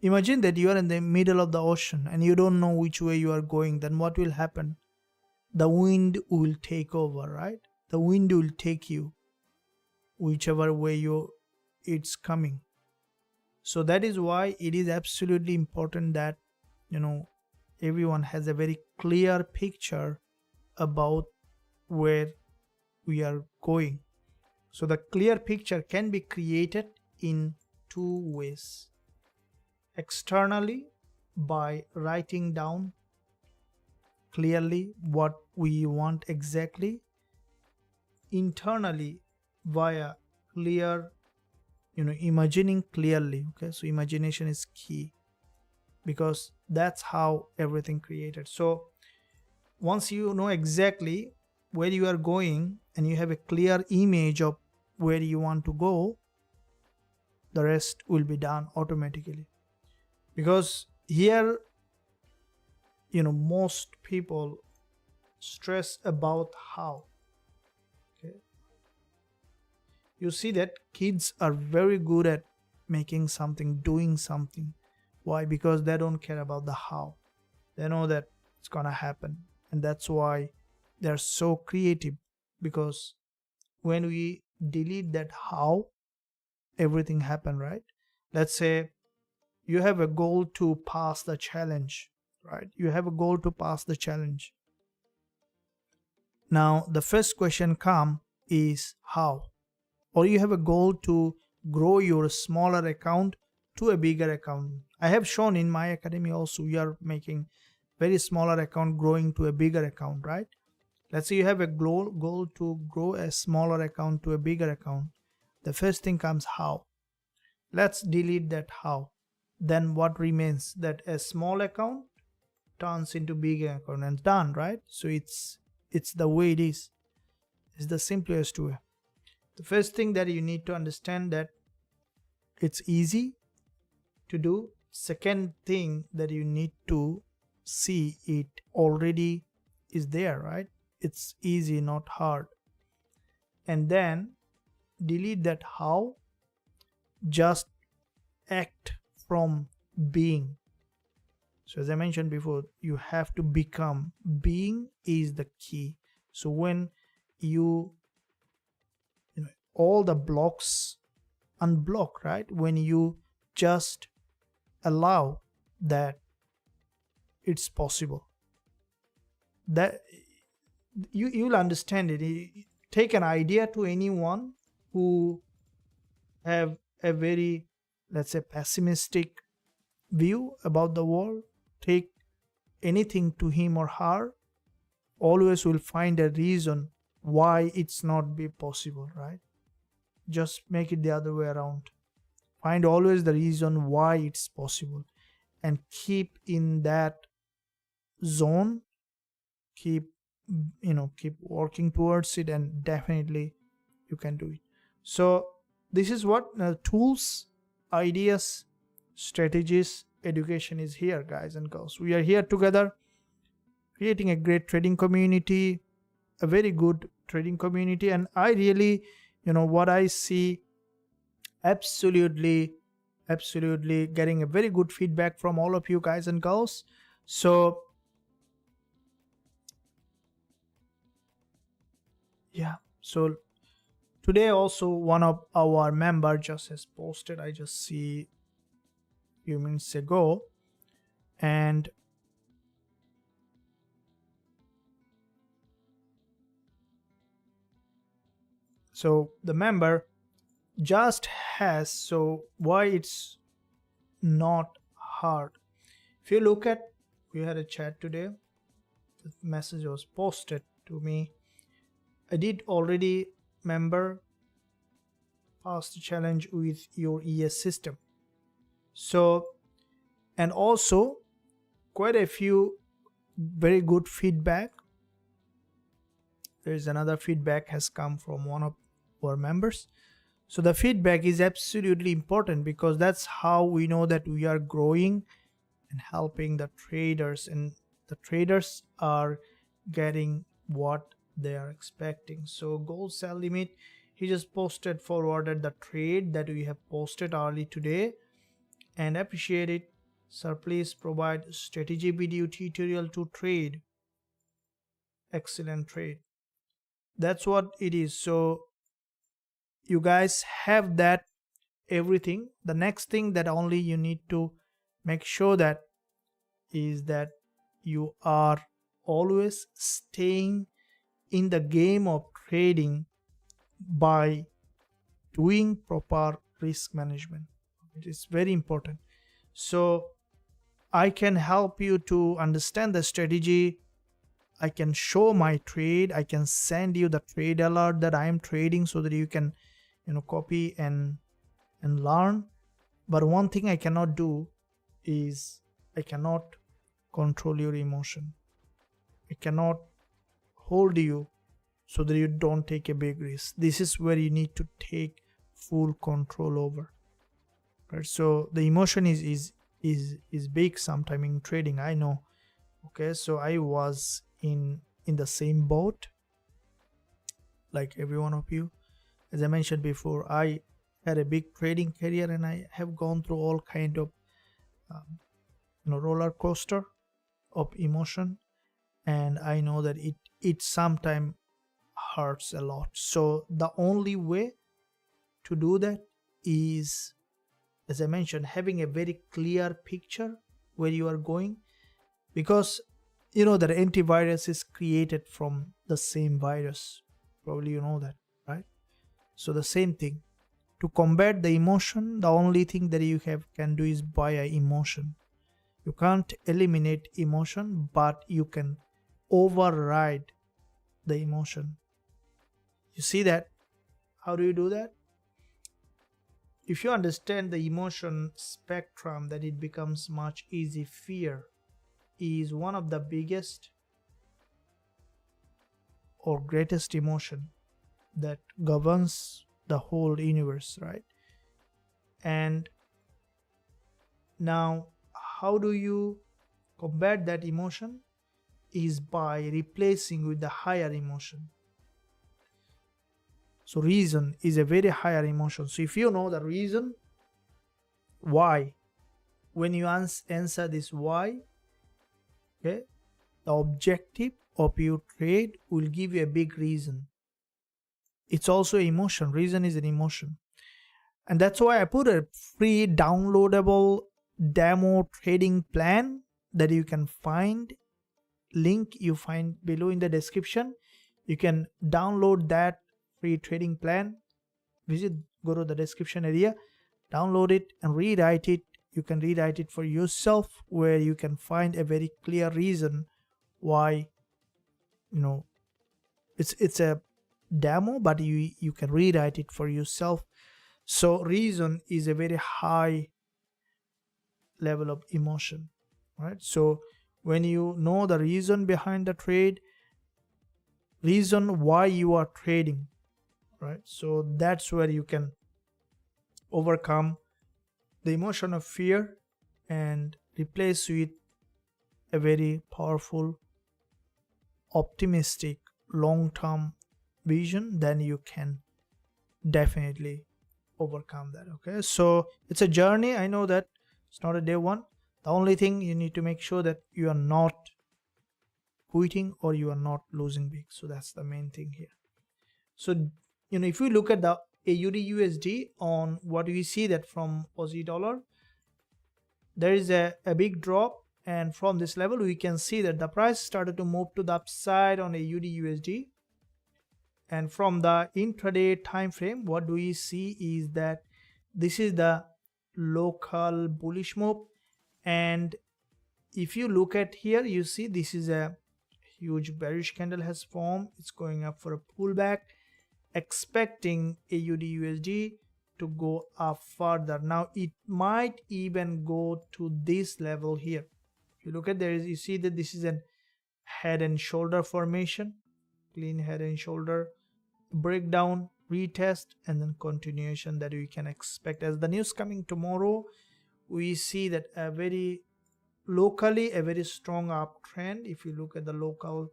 imagine that you are in the middle of the ocean and you don't know which way you are going, then what will happen? The wind will take over, right? The wind will take you whichever way it's coming. So that is why it is absolutely important that everyone has a very clear picture about where we are going. So the clear picture can be created in two ways. Externally, by writing down clearly what we want exactly. Internally, via clear, imagining clearly. Okay, so imagination is key, because that's how everything created. So once you know exactly where you are going and you have a clear image of where you want to go, the rest will be done automatically. Because here, most people stress about how. Okay, you see that kids are very good at making something, doing something. Why? Because they don't care about the how. They know that it's gonna happen, and that's why they're so creative. Because when we delete that how, everything happen, right? Let's say you have a goal to pass the challenge, right? You have a goal to pass the challenge. Now the first question come is how. Or you have a goal to grow your smaller account to a bigger account. I have shown in my academy also, you are making very smaller account growing to a bigger account, right? Let's say you have a goal to grow a smaller account to a bigger account. The first thing comes how. Let's delete that how. Then what remains? That a small account turns into bigger account and done, right? So it's the way it is. It's the simplest way. The first thing that you need to understand that it's easy to do. Second thing that you need to see, it already is there, right? It's easy, not hard. And then delete that how. Just act from being. So as I mentioned before, you have to become. Being is the key. So when you all the blocks unblock, right? When you just allow that it's possible, that you'll understand it. Take an idea to anyone who have a very, let's say, pessimistic view about the world. Take anything to him or her, always will find a reason why it's not be possible, right? Just make it the other way around. Find always the reason why it's possible and keep in that zone. Keep working towards it, and definitely you can do it. So this is what tools, ideas, strategies, education is here, guys and girls. We are here together creating a great trading community, a very good trading community. And I really, what I see, absolutely getting a very good feedback from all of you guys and girls. So yeah, so today also one of our member just has posted, I just see a few minutes ago, and so the member just has, so why it's not hard. If you look at, we had a chat today, the message was posted to me. I did already, member, pass the challenge with your ES system. So, and also quite a few very good feedback there is another feedback has come from one of our members. So the feedback is absolutely important because that's how we know that we are growing and helping the traders, and the traders are getting what they are expecting. So gold sell limit, he just forwarded the trade that we have posted early today, and appreciate it. Sir, please provide strategy video tutorial to trade. Excellent trade. That's what it is. So you guys have that everything. The next thing that only you need to make sure that is that you are always staying in the game of trading by doing proper risk management. It is very important. So I can help you to understand the strategy. I can show my trade. I can send you the trade alert that I am trading so that you can copy and learn. But one thing I cannot do is I cannot control your emotion. I cannot hold you so that you don't take a big risk. This is where you need to take full control over. Right? So the emotion is big sometime in trading, I know. Okay, so I was in the same boat like every one of you. As I mentioned before, I had a big trading career and I have gone through all kind of roller coaster of emotion, and I know that it sometimes hurts a lot. So the only way to do that is, as I mentioned, having a very clear picture where you are going, because that antivirus is created from the same virus. Probably you know that, right? So the same thing. To combat the emotion, the only thing that you can do is buy an emotion. You can't eliminate emotion, but you can override the emotion. You see that? How do you do that? If you understand the emotion spectrum, then it becomes much easy. Fear is one of the biggest or greatest emotion that governs the whole universe, right? And now, how do you combat that emotion? Is by replacing with the higher emotion. So reason is a very higher emotion. So if you know the reason why, when you answer this why, okay, the objective of your trade will give you a big reason. It's also emotion. Reason is an emotion. And that's why I put a free downloadable demo trading plan that you can find. Link you find below in the description. You can download that free trading plan. Go to the description area, download it and rewrite it. You can rewrite it for yourself, where you can find a very clear reason why, it's a demo, but you can rewrite it for yourself. So reason is a very high level of emotion, right? So when you know the reason behind the trade, reason why you are trading, right? So that's where you can overcome the emotion of fear and replace with a very powerful, optimistic, long-term vision. Then you can definitely overcome that. Okay, so it's a journey. I know that it's not a day one. The only thing you need to make sure that you are not quitting or you are not losing big. So that's the main thing here. So if we look at the AUD USD, on what we see that from Aussie dollar, there is a big drop, and from this level we can see that the price started to move to the upside on AUD USD. And from the intraday time frame, what do we see is that this is the local bullish move, and if you look at here, you see this is a huge bearish candle has formed. It's going up for a pullback, expecting AUD USD to go up further. Now it might even go to this level here. If you look at there, you see that this is a head and shoulder formation. clean head and shoulder, breakdown, retest, and then continuation that we can expect. As the news coming tomorrow, we see that a very locally a very strong uptrend. If you look at the local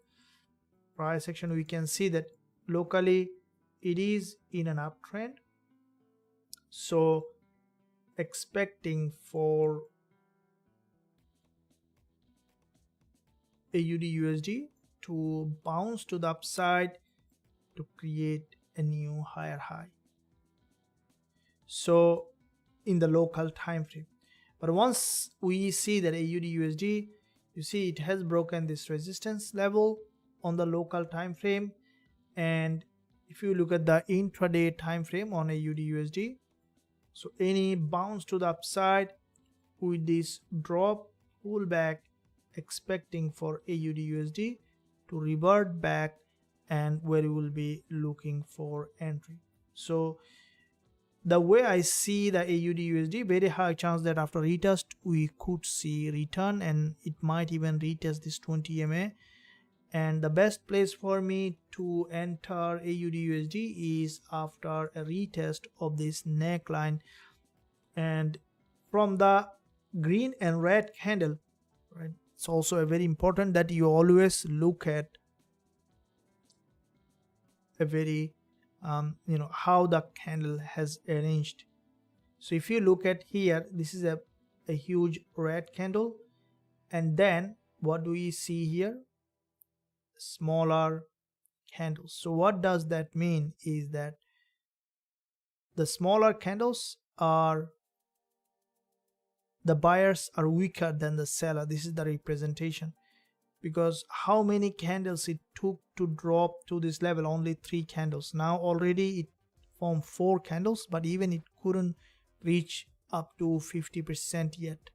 price action, we can see that locally it is in an uptrend. So expecting for AUD USD to bounce to the upside to create a new higher high, so in the local time frame. But once we see that AUD USD, you see it has broken this resistance level on the local time frame, and if you look at the intraday time frame on AUD USD, so any bounce to the upside with this drop pullback, expecting for AUD USD to revert back, and where you will be looking for entry. So the way I see the AUD USD, very high chance that after retest we could see return, and it might even retest this 20 MA. And the best place for me to enter AUD USD is after a retest of this neckline, and from the green and red candle, right? It's also very important that you always look at a very how the candle has arranged. So if you look at here, this is a huge red candle, and then what do we see here? Smaller candles. So what does that mean is that the smaller candles are, the buyers are weaker than the seller. This is the representation, because how many candles it took to drop to this level? Only 3 candles. Now already it formed 4 candles, but even it couldn't reach up to 50% yet.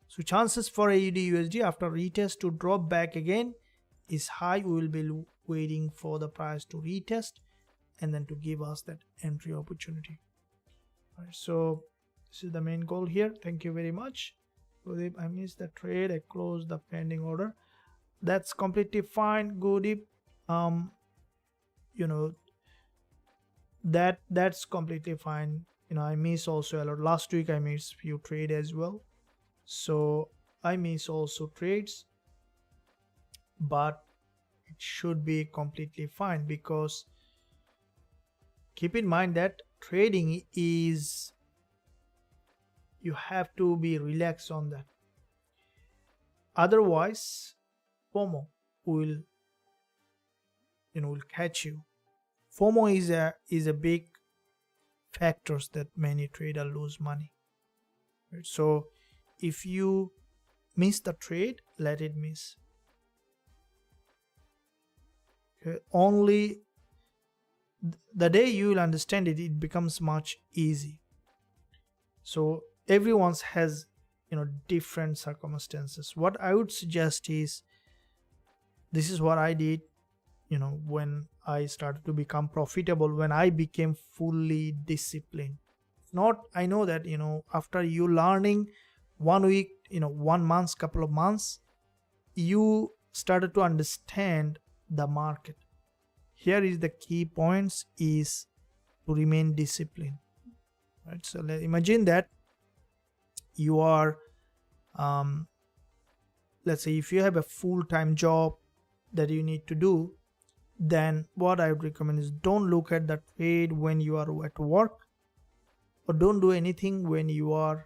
So chances for AUD USD after retest to drop back again is high. We will be waiting for the price to retest and then to give us that entry opportunity. All right, so this is the main goal here. Thank you very much. I missed the trade. I closed the pending order. That's completely fine. Good. That's completely fine. I miss also a lot. Last week I missed few trade as well, so I miss also trades, but it should be completely fine, because keep in mind that trading is, you have to be relaxed on that. Otherwise FOMO will catch you. FOMO is a big factors that many traders lose money, right? So if you miss the trade, let it miss. Okay? Only the day you will understand it, it becomes much easy. So everyone's has different circumstances. What I would suggest is, this is what I did when I started to become profitable, when I became fully disciplined. I know that after you learning 1 week, 1 month, couple of months, you started to understand the market. Here is the key points is to remain disciplined, right? So imagine that you are let's say if you have a full-time job that you need to do, then what I would recommend is, don't look at the trade when you are at work, or don't do anything when you are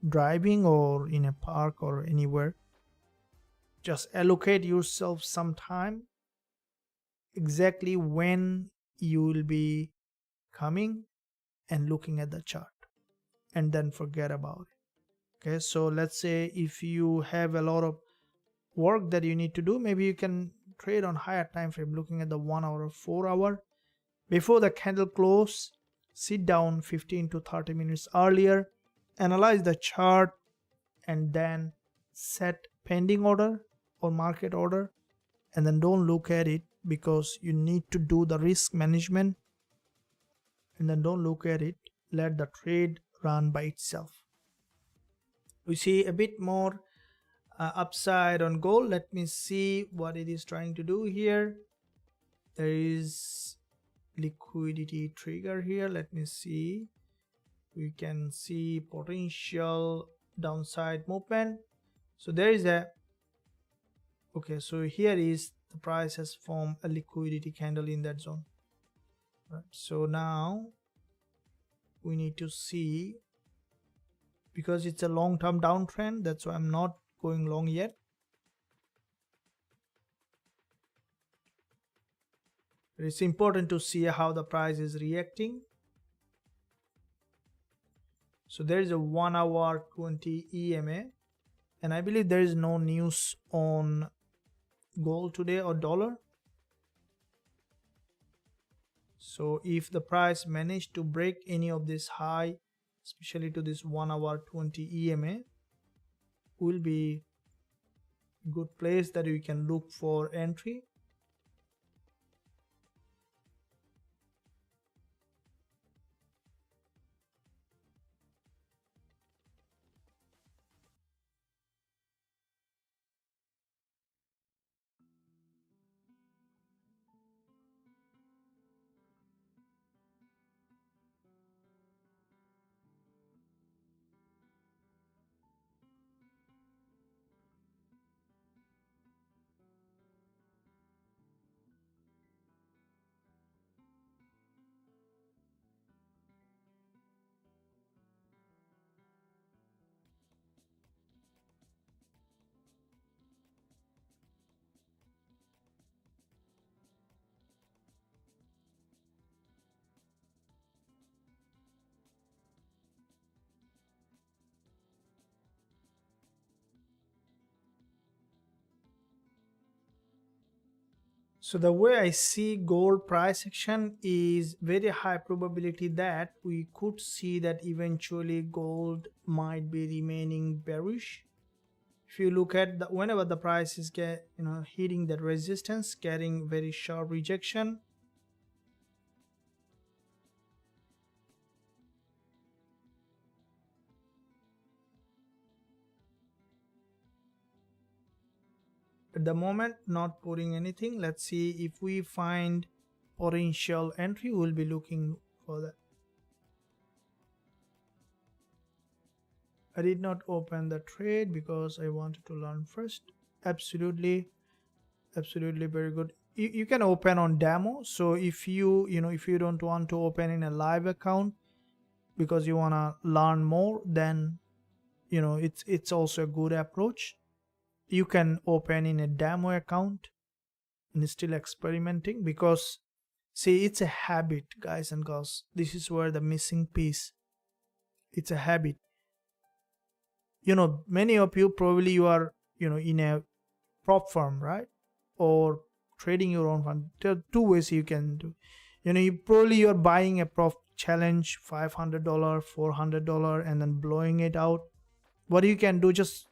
driving or in a park or anywhere. Just allocate yourself some time exactly when you will be coming and looking at the chart, and then forget about it. Okay, so let's say if you have a lot of work that you need to do, maybe you can trade on higher time frame, looking at the 1 hour or 4 hour. Before the candle close, sit down 15 to 30 minutes earlier, analyze the chart, and then set pending order or market order, and then don't look at it, because you need to do the risk management, and then don't look at it, let the trade run by itself. We see a bit more upside on gold. Let me see what it is trying to do here. There is liquidity trigger here. Let me see. We can see potential downside movement. So there is a, okay, so here is the price has formed a liquidity candle in that zone, right? So now we need to see, because it's a long-term downtrend, that's why I'm not going long yet. It's important to see how the price is reacting. So there is a 1 hour 20 EMA, and I believe there is no news on gold today or dollar. So if the price managed to break any of this high, especially to this 1 hour 20 EMA, will be a good place that we can look for entry. So the way I see gold price action is very high probability that we could see that eventually gold might be remaining bearish. If you look at the, whenever the price is hitting that resistance, getting very sharp rejection, at the moment not putting anything. Let's see if we find potential entry, we'll be looking for that. I did not open the trade because I wanted to learn first. Absolutely very good. You can open on demo. So if you don't want to open in a live account because you want to learn more, then it's also a good approach. You can open in a demo account and still experimenting, because see, it's a habit, guys and girls. This is where the missing piece. It's a habit. Many of you probably you are in a prop firm, right? Or trading your own fund. There are two ways you can do. You're buying a prop challenge, $500, $400, and then blowing it out. What you can do, just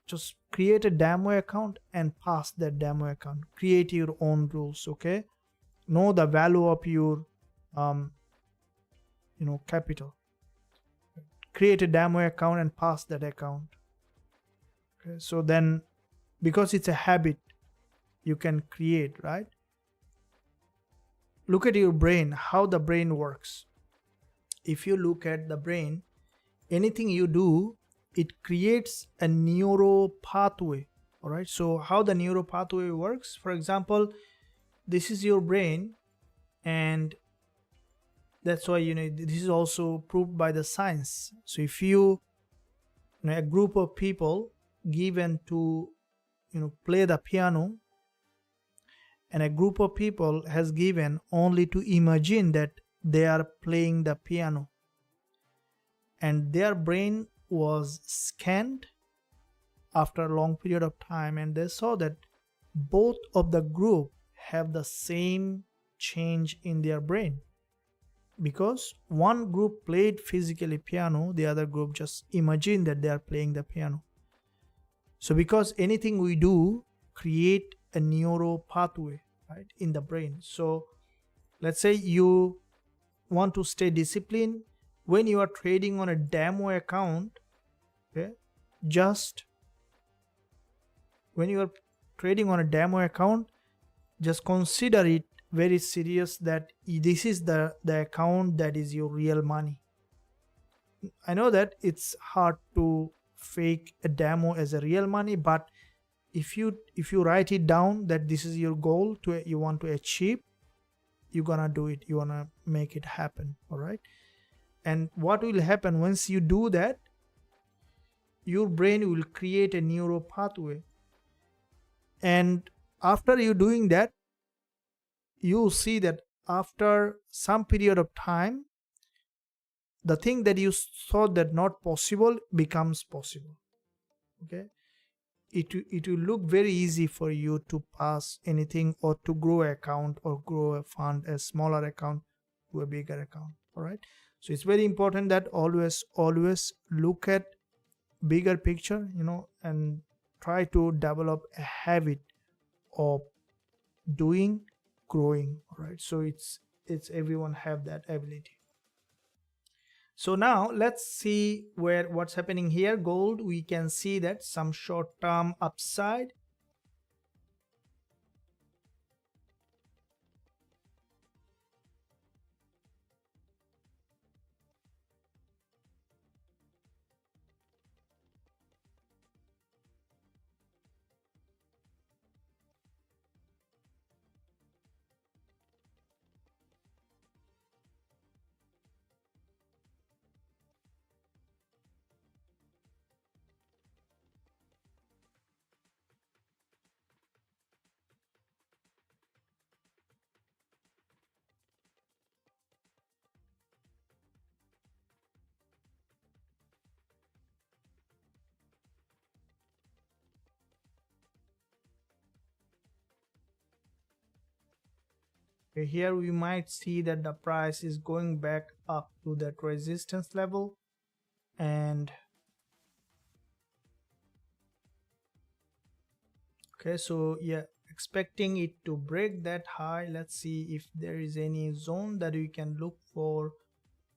create a demo account and pass that demo account. Create your own rules, okay? Know the value of your capital. Create a demo account and pass that account. Okay? So then, because it's a habit, you can create, right? Look at your brain, how the brain works. If you look at the brain, anything you do, it creates a neuro pathway. All right, so how the neuro pathway works, for example, this is your brain, and that's why this is also proved by the science. So if a group of people given to play the piano, and a group of people has given only to imagine that they are playing the piano, and their brain was scanned after a long period of time, and they saw that both of the group have the same change in their brain, because one group played physically piano, the other group just imagined that they are playing the piano. So because anything we do create a neuro pathway, right, in the brain. So let's say you want to stay disciplined. When you are trading on a demo account, okay, just when you are trading on a demo account, just consider it very serious that this is the account that is your real money. I know that it's hard to fake a demo as a real money, but if you write it down that this is your goal to you want to achieve, you're gonna do it, you wanna make it happen. All right. And what will happen once you do that, your brain will create a neural pathway, and after you doing that, you see that after some period of time, the thing that you thought that not possible becomes possible. Okay, it will look very easy for you to pass anything, or to grow an account, or grow a fund, a smaller account to a bigger account. All right. So it's very important that always look at bigger picture, and try to develop a habit of doing, growing. All right. So it's everyone have that ability. So now let's see what's happening here. Gold, we can see that some short-term upside. Here we might see that the price is going back up to that resistance level, and okay, so yeah, expecting it to break that high. Let's see if there is any zone that we can look for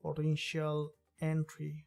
potential entry.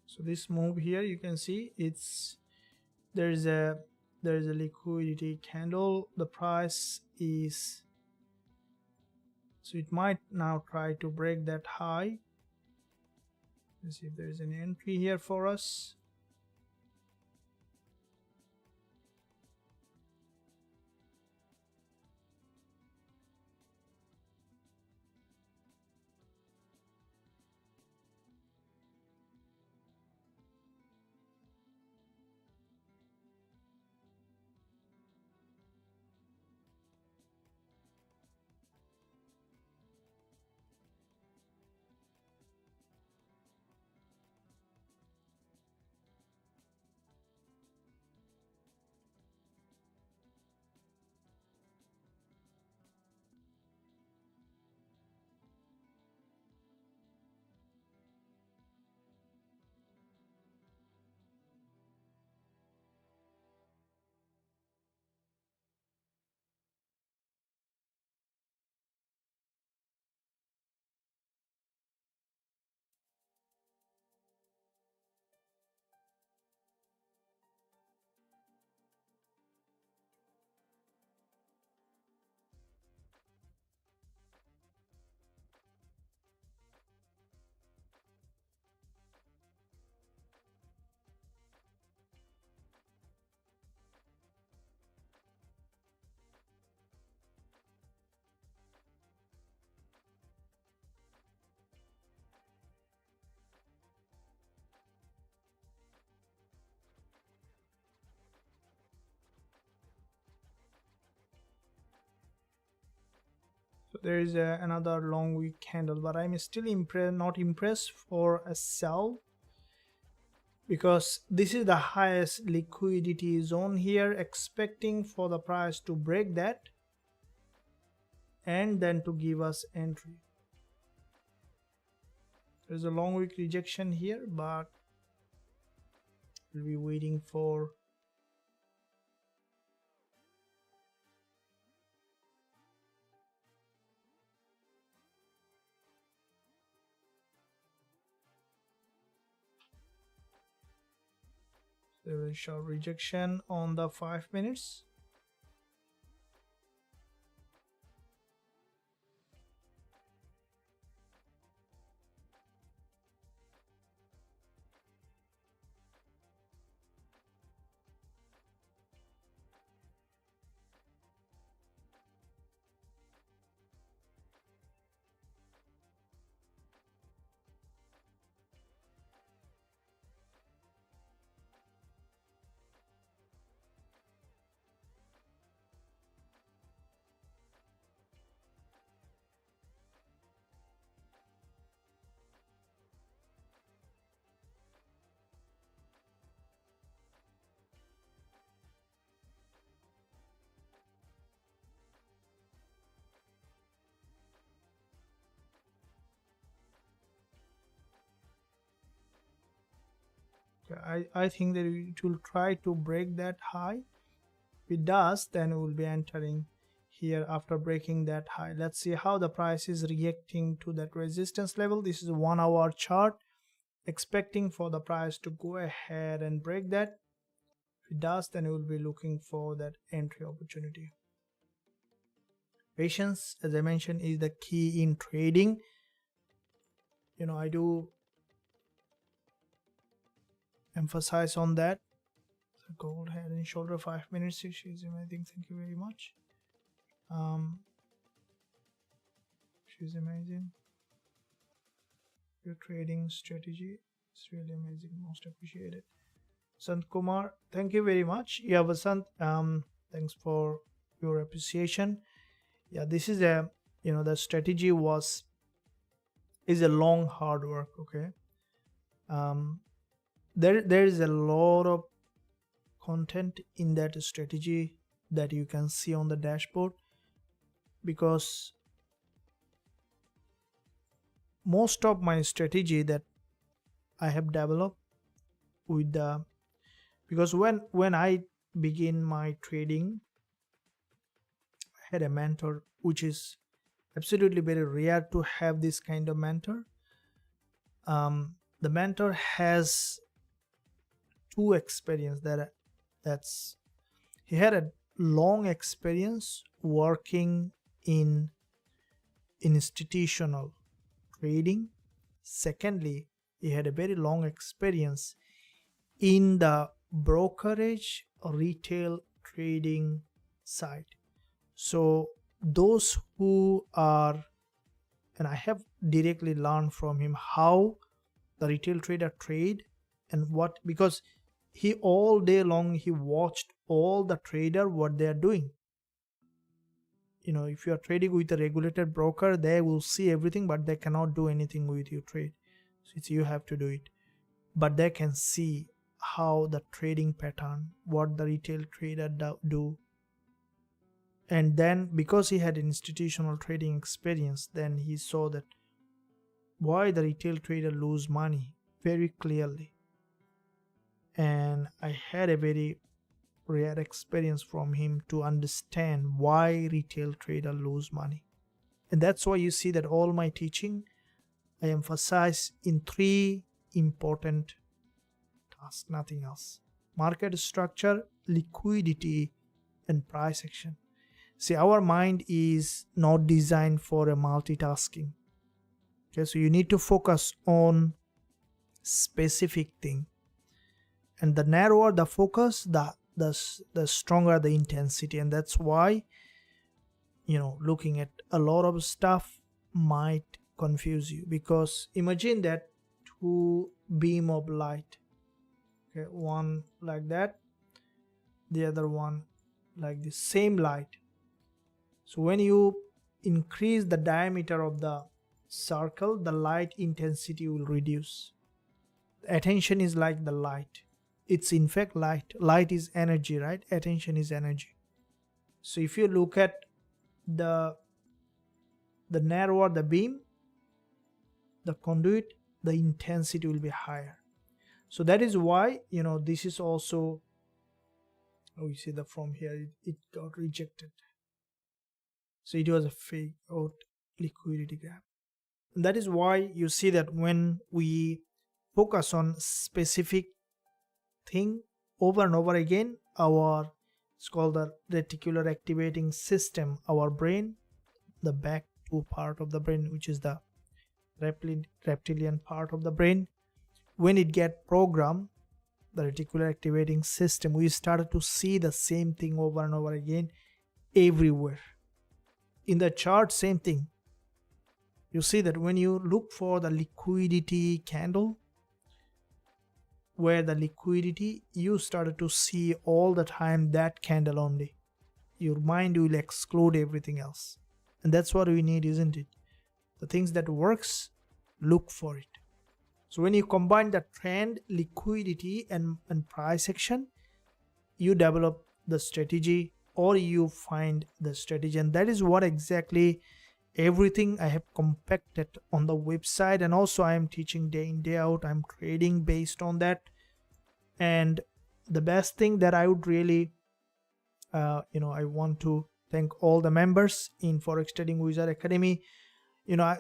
So this move here, you can see there's a liquidity candle. The price is, so it might now try to break that high. Let's see if there's an entry here for us. There is another long wick candle, but I'm still not impressed for a sell, because this is the highest liquidity zone here, expecting for the price to break that and then to give us entry. There's a long wick rejection here, but we'll be waiting for there is a rejection on the 5 minutes. I think that it will try to break that high. If it does, then we will be entering here after breaking that high. Let's see how the price is reacting to that resistance level. This is a 1 hour chart, expecting for the price to go ahead and break that. If it does, then we will be looking for that entry opportunity. Patience, as I mentioned, is the key in trading. I do emphasize on that. So gold head and shoulder 5 minutes. She's amazing. Thank you very much. She's amazing. Your trading strategy is really amazing. Most appreciated. Sant Kumar, thank you very much. Yeah, Vasant, thanks for your appreciation. Yeah, this is a the strategy is a long hard work. Okay. There is a lot of content in that strategy that you can see on the dashboard, because most of my strategy that I have developed with because when I begin my trading, I had a mentor, which is absolutely very rare to have this kind of mentor. The mentor has two experience he had a long experience working in institutional trading. Secondly, he had a very long experience in the brokerage retail trading side. So those who are, and I have directly learned from him how the retail trader trade and what, because he all day long he watched all the trader what they are doing. If you are trading with a regulated broker, they will see everything, but they cannot do anything with your trade. So it's you have to do it. But they can see how the trading pattern, what the retail trader do. And then because he had institutional trading experience, then he saw that why the retail trader lose money very clearly. And I had a very rare experience from him to understand why retail trader lose money. And that's why you see that all my teaching, I emphasize in 3 important tasks, nothing else: market structure, liquidity, and price action. See, our mind is not designed for a multitasking. Okay, so you need to focus on specific thing, and the narrower the focus, the stronger the intensity. And that's why looking at a lot of stuff might confuse you, because imagine that 2 beam of light, okay, one like that, the other one like the same light. So when you increase the diameter of the circle, the light intensity will reduce. Attention is like the light. It's in fact light. Light is energy, right? Attention is energy. So if you look at the narrower the beam, the conduit, the intensity will be higher. So that is why, this is also, we see that from here it got rejected. So it was a fake out liquidity gap. And that is why you see that when we focus on specific thing over and over again, it's called the reticular activating system, our brain, the back two part of the brain, which is the reptilian part of the brain, when it get programmed, the reticular activating system, we started to see the same thing over and over again everywhere. In the chart, same thing. You see that when you look for the liquidity candle, where the liquidity, you started to see all the time that candle only. Your mind will exclude everything else. And that's what we need, isn't it? The things that works, look for it. So when you combine the trend, liquidity and price action, you develop the strategy, or you find the strategy. And that is what exactly everything I have compacted on the website. And also I am teaching day in, day out. I'm trading based on that. And the best thing that I would really, I want to thank all the members in Forex Trading Wizard Academy.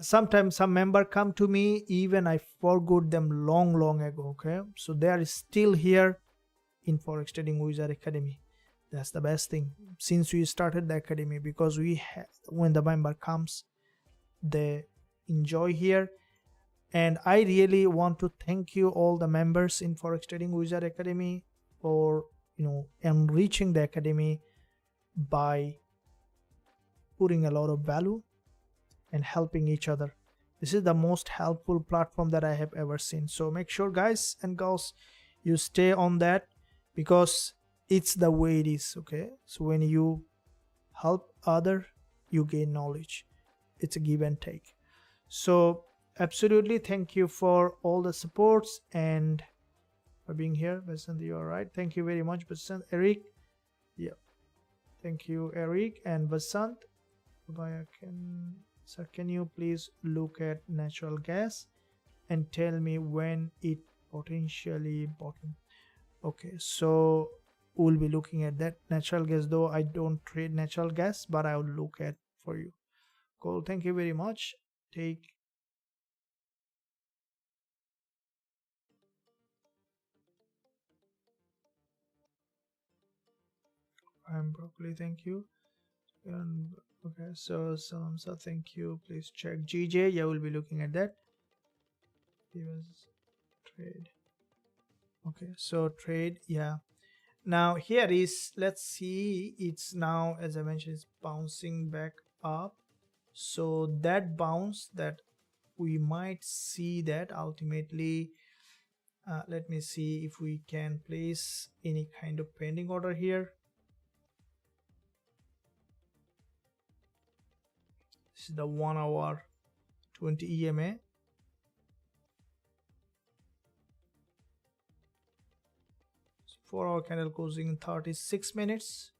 Sometimes some member come to me, even I forgot them long ago. Okay, so they are still here in Forex Trading Wizard Academy. That's the best thing since we started the academy, because when the member comes, they enjoy here. And I really want to thank you all the members in Forex Trading Wizard Academy for enriching the academy by putting a lot of value and helping each other. This is the most helpful platform that I have ever seen. So make sure, guys and girls, you stay on that, because it's the way it is. Okay, so when you help other, you gain knowledge. It's a give and take. So absolutely, thank you for all the supports and for being here. Basant, you are right. Thank you very much, Basant. Eric, yeah, thank you, Eric and Basant. Sir, can you please look at natural gas and tell me when it potentially bottom? Okay, so we'll be looking at that. Natural gas, though I don't trade natural gas, but I will look at for you. Cool, thank you very much. I'm broccoli, thank you. And okay, so thank you. Please check GJ. Yeah, we'll be looking at that. Trade. Okay, so trade, yeah. Now here is, let's see, it's now, as I mentioned, it's bouncing back up. So that bounce, that we might see that ultimately, let me see if we can place any kind of pending order here. This is the 1 hour 20 EMA. So 4 hour candle closing in 36 minutes.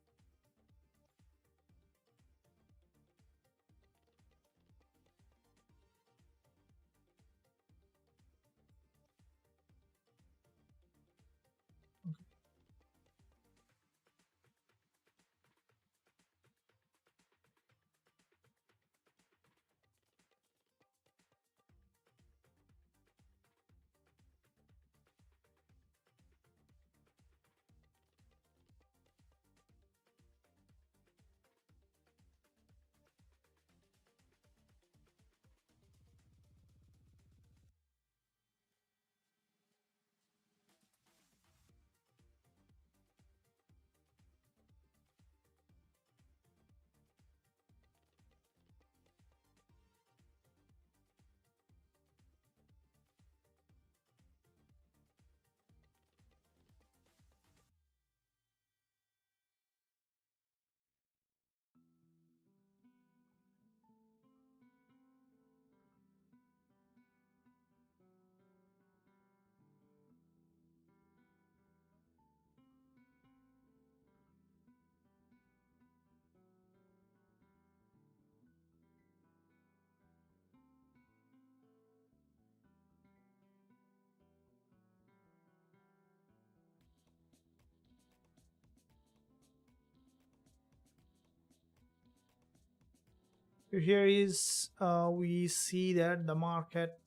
Here is we see that the market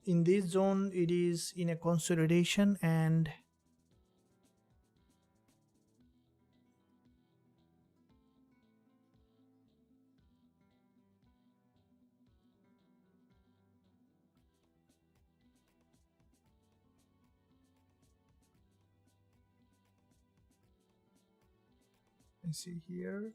in this zone, it is in a consolidation, and you see here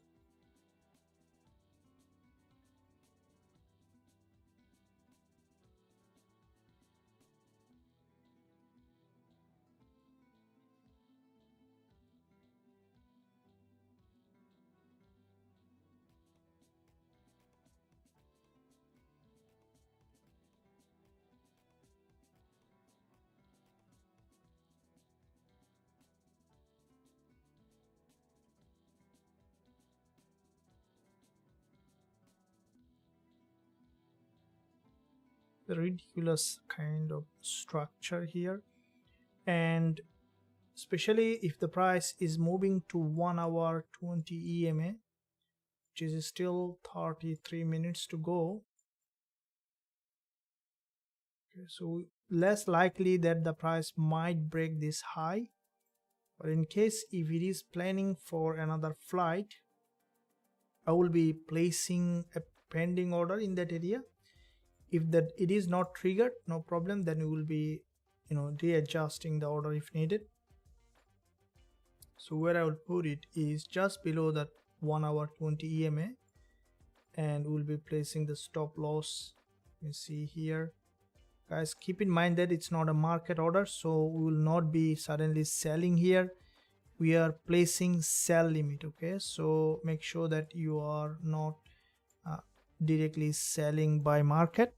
the ridiculous kind of structure here, and especially if the price is moving to 1 hour 20 EMA, which is still 33 minutes to go. Okay, so less likely that the price might break this high, but in case if it is planning for another flight, I will be placing a pending order in that area. If that it is not triggered, no problem, then we will be readjusting the order if needed. So where I will put it is just below that 1 hour 20 EMA, and we'll be placing the stop loss. You see here, guys, keep in mind that it's not a market order, so we will not be suddenly selling here. We are placing sell limit. Okay, so make sure that you are not directly selling by market.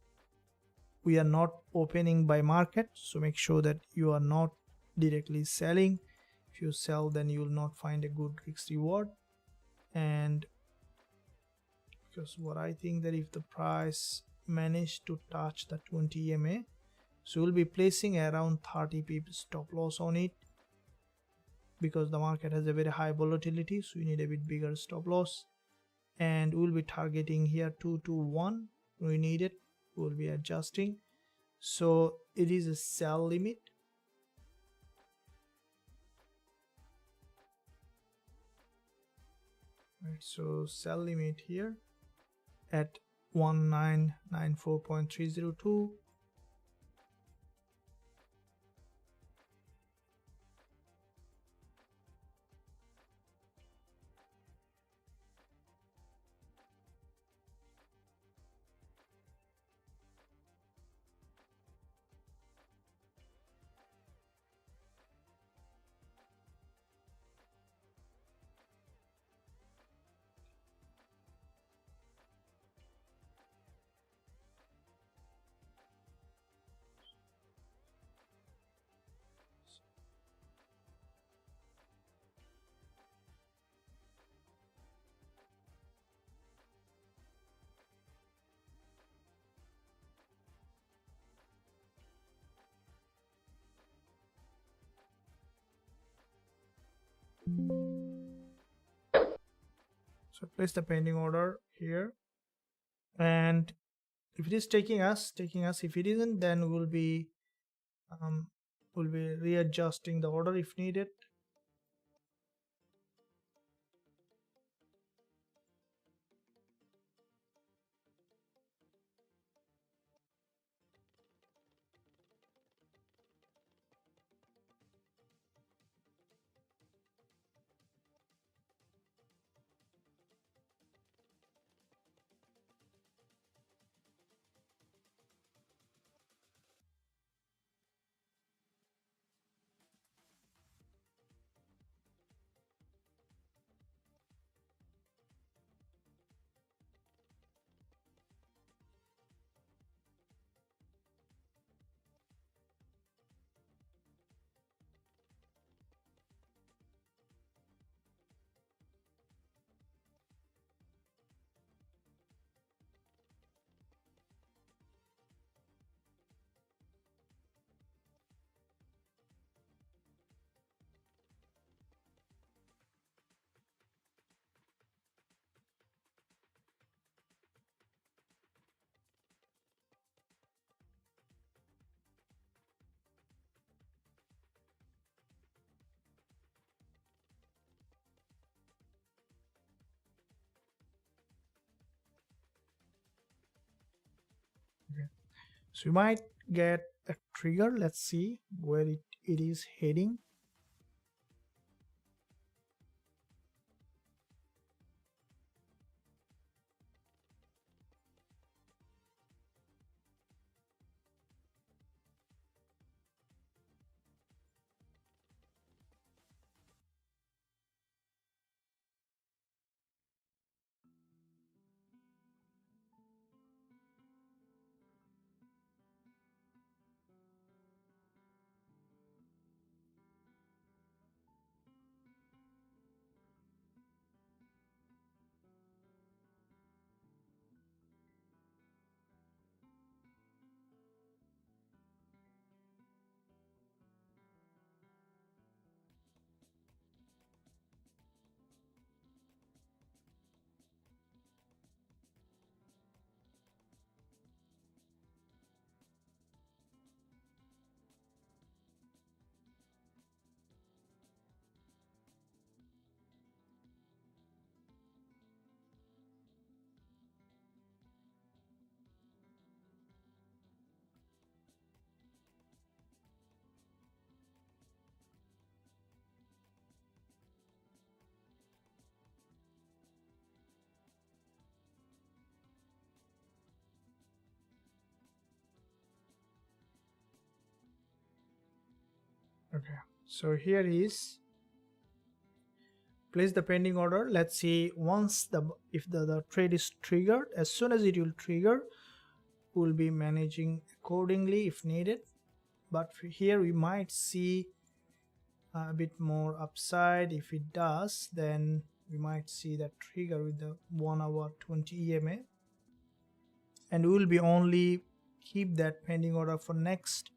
We are not opening by market, so make sure that you are not directly selling. If you sell, then you will not find a good risk reward. And because what I think that if the price managed to touch the 20 EMA, so we'll be placing around 30 pips stop loss on it, because the market has a very high volatility, so we need a bit bigger stop loss. And we'll be targeting here 221. We need it, we'll be adjusting. So it is a sell limit. Right, so sell limit here at 1994.302. So place the pending order here, and if it is taking us. If it isn't, then we'll be readjusting the order if needed. So we might get a trigger. Let's see where it is heading. Okay, so here is place the pending order. Let's see once if the trade is triggered. As soon as it will trigger, we'll be managing accordingly if needed. But here we might see a bit more upside. If it does, then we might see that trigger with the 1 hour 20 EMA, and we will be only keep that pending order for next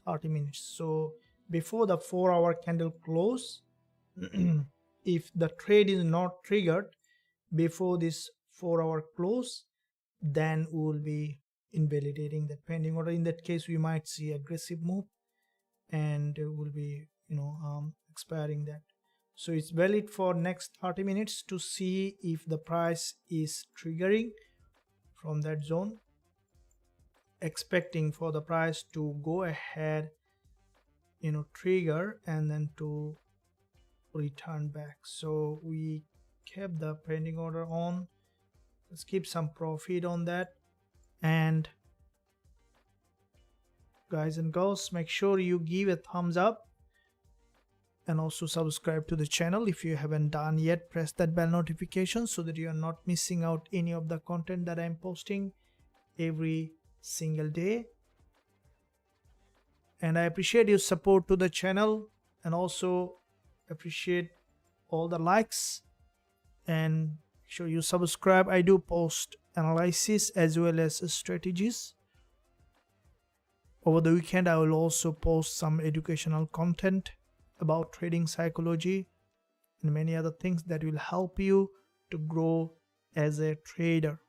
30 minutes. So before the 4-hour candle close, if the trade is not triggered before this 4-hour close, then we will be invalidating that pending order. In that case, we might see aggressive move, and will be expiring that. So it's valid for next 30 minutes to see if the price is triggering from that zone, expecting for the price to go ahead, trigger, and then to return back. So we kept the pending order on. Let's keep some profit on that. And guys and girls, make sure you give a thumbs up and also subscribe to the channel if you haven't done yet. Press that bell notification so that you are not missing out any of the content that I'm posting every single day. And I appreciate your support to the channel, and also appreciate all the likes, and make sure you subscribe. I do post analysis as well as strategies. Over the weekend I will also post some educational content about trading psychology and many other things that will help you to grow as a trader.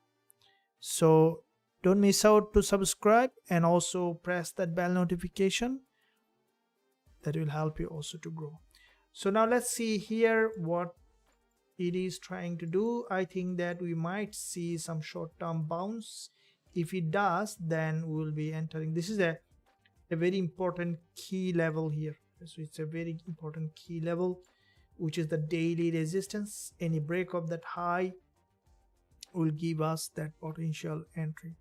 So don't miss out to subscribe, and also press that bell notification. That will help you also to grow. So now let's see here what it is trying to do. I think that we might see some short-term bounce. If it does, then we will be entering. This is a very important key level here. So it's a very important key level, which is the daily resistance. Any break of that high will give us that potential entry.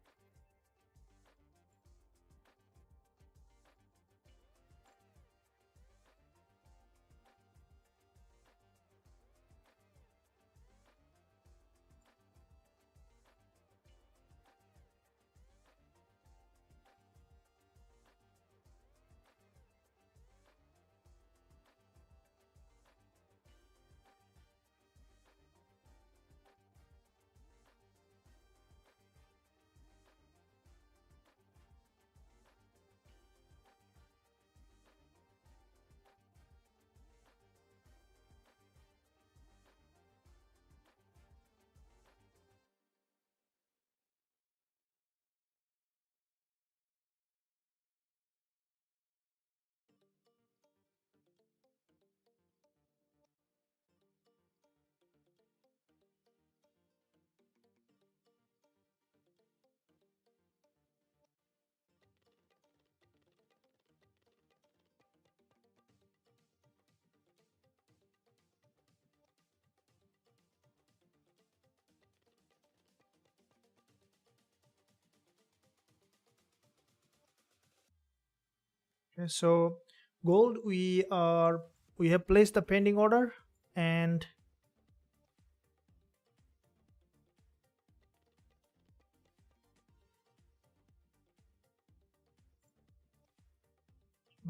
Okay, so gold, we have placed the pending order, and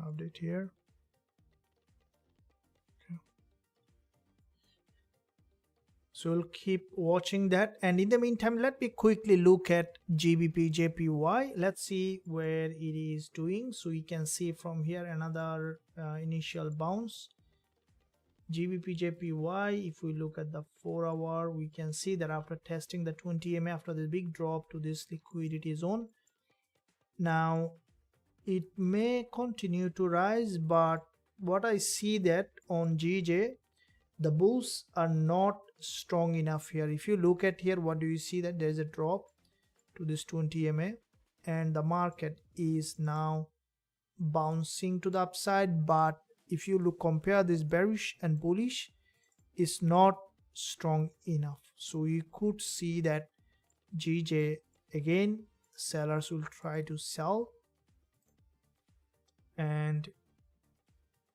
update here. So we'll keep watching that, and in the meantime, let me quickly look at Gbpjpy. Let's see where it is doing. So we can see from here another initial bounce. Gbpjpy, if we look at the 4-hour, we can see that after testing the 20 MA, after the big drop to this liquidity zone, now it may continue to rise, but what I see that on GJ, the bulls are not strong enough here. If you look at here, what do you see? That there's a drop to this 20 MA, and the market is now bouncing to the upside. But if you compare this bearish and bullish, it's not strong enough. So you could see that GJ again, sellers will try to sell, and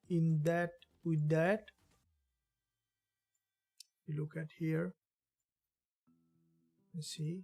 with that, you look at here, you see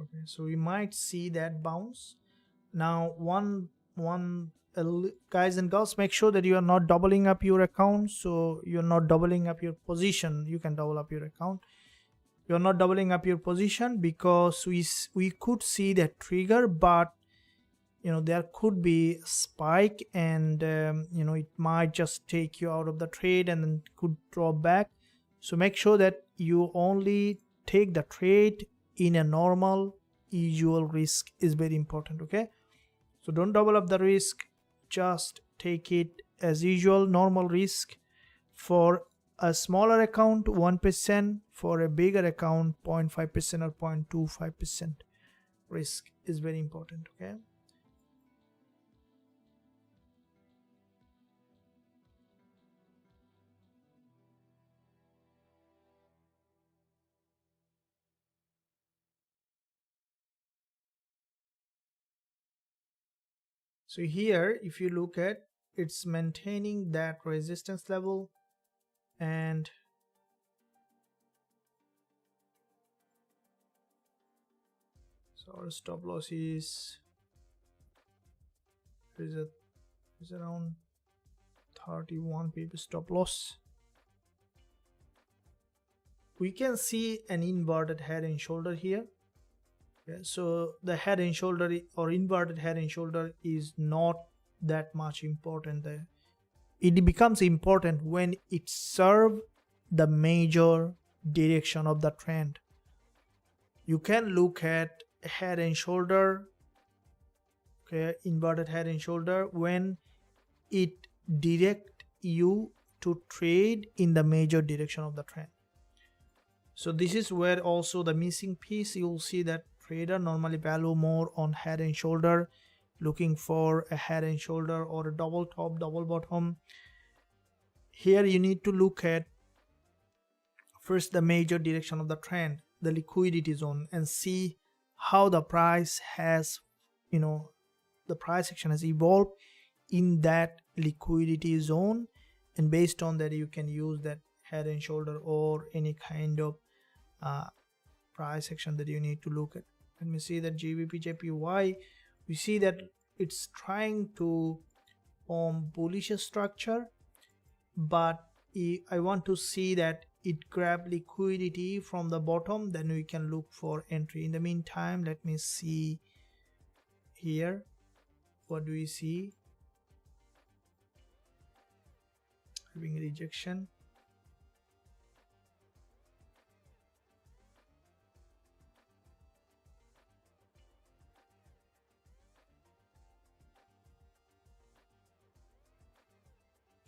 okay, so we might see that bounce. Now guys and girls, make sure that you are not doubling up your account. So you're not doubling up your position. You can double up your account. You're not doubling up your position because we could see that trigger, but there could be a spike, and it might just take you out of the trade and then could drop back. So make sure that you only take the trade in a normal usual risk is very important. Okay, so don't double up the risk, just take it as usual normal risk. For a smaller account 1%, for a bigger account 0.5% or 0.25% risk is very important. Okay, so here if you look at, it's maintaining that resistance level, and so our stop loss is around 31 pip stop loss. We can see an inverted head and shoulder here. Okay, so the head and shoulder or inverted head and shoulder is not that much important there. It becomes important when it serves the major direction of the trend. You can look at head and shoulder, okay, inverted head and shoulder, when it direct you to trade in the major direction of the trend. So this is where also the missing piece. You'll see that trader normally value more on head and shoulder, looking for a head and shoulder or a double top, double bottom. Here you need to look at first the major direction of the trend, the liquidity zone, and see how the price has, the price action has evolved in that liquidity zone, and based on that you can use that head and shoulder or any kind of price action that you need to look at. Let me see that Gbpjpy. We see that it's trying to form bullish structure, but I want to see that it grab liquidity from the bottom, then we can look for entry. In the meantime, let me see here, what do we see? giving rejection.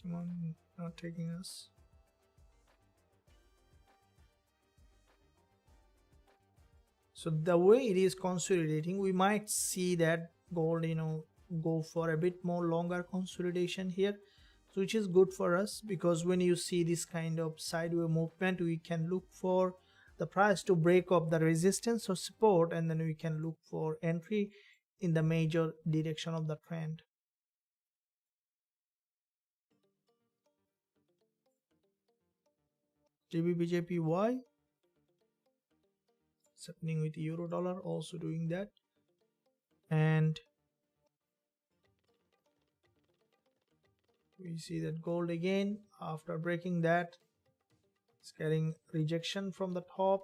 Come on, not taking us. So the way it is consolidating, we might see that gold, go for a bit more longer consolidation here, so which is good for us, because when you see this kind of sideways movement, we can look for the price to break up the resistance or support, and then we can look for entry in the major direction of the trend. Gbpusd, it's happening with euro dollar, also doing that. And we see that gold again, after breaking that, it's getting rejection from the top,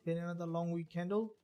then another long wick candle.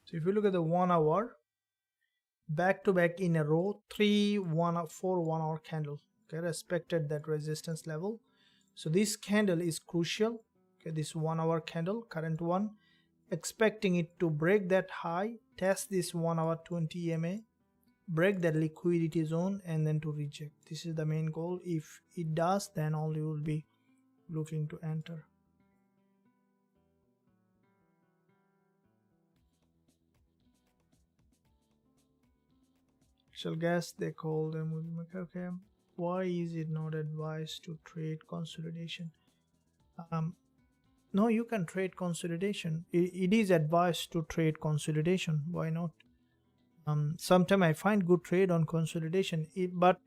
So if you look at the 1 hour, back to back in a row, 4 1 hour candle, okay, respected that resistance level. So this candle is crucial, okay, this 1 hour candle, current one, expecting it to break that high, test this 1 hour 20 EMA, break that liquidity zone, and then to reject. This is the main goal. If it does, then only will be looking to enter. Shall guess they call them. Okay, why is it not advised to trade consolidation? No, you can trade consolidation. It is advised to trade consolidation. Why not? Sometimes I find good trade on consolidation, but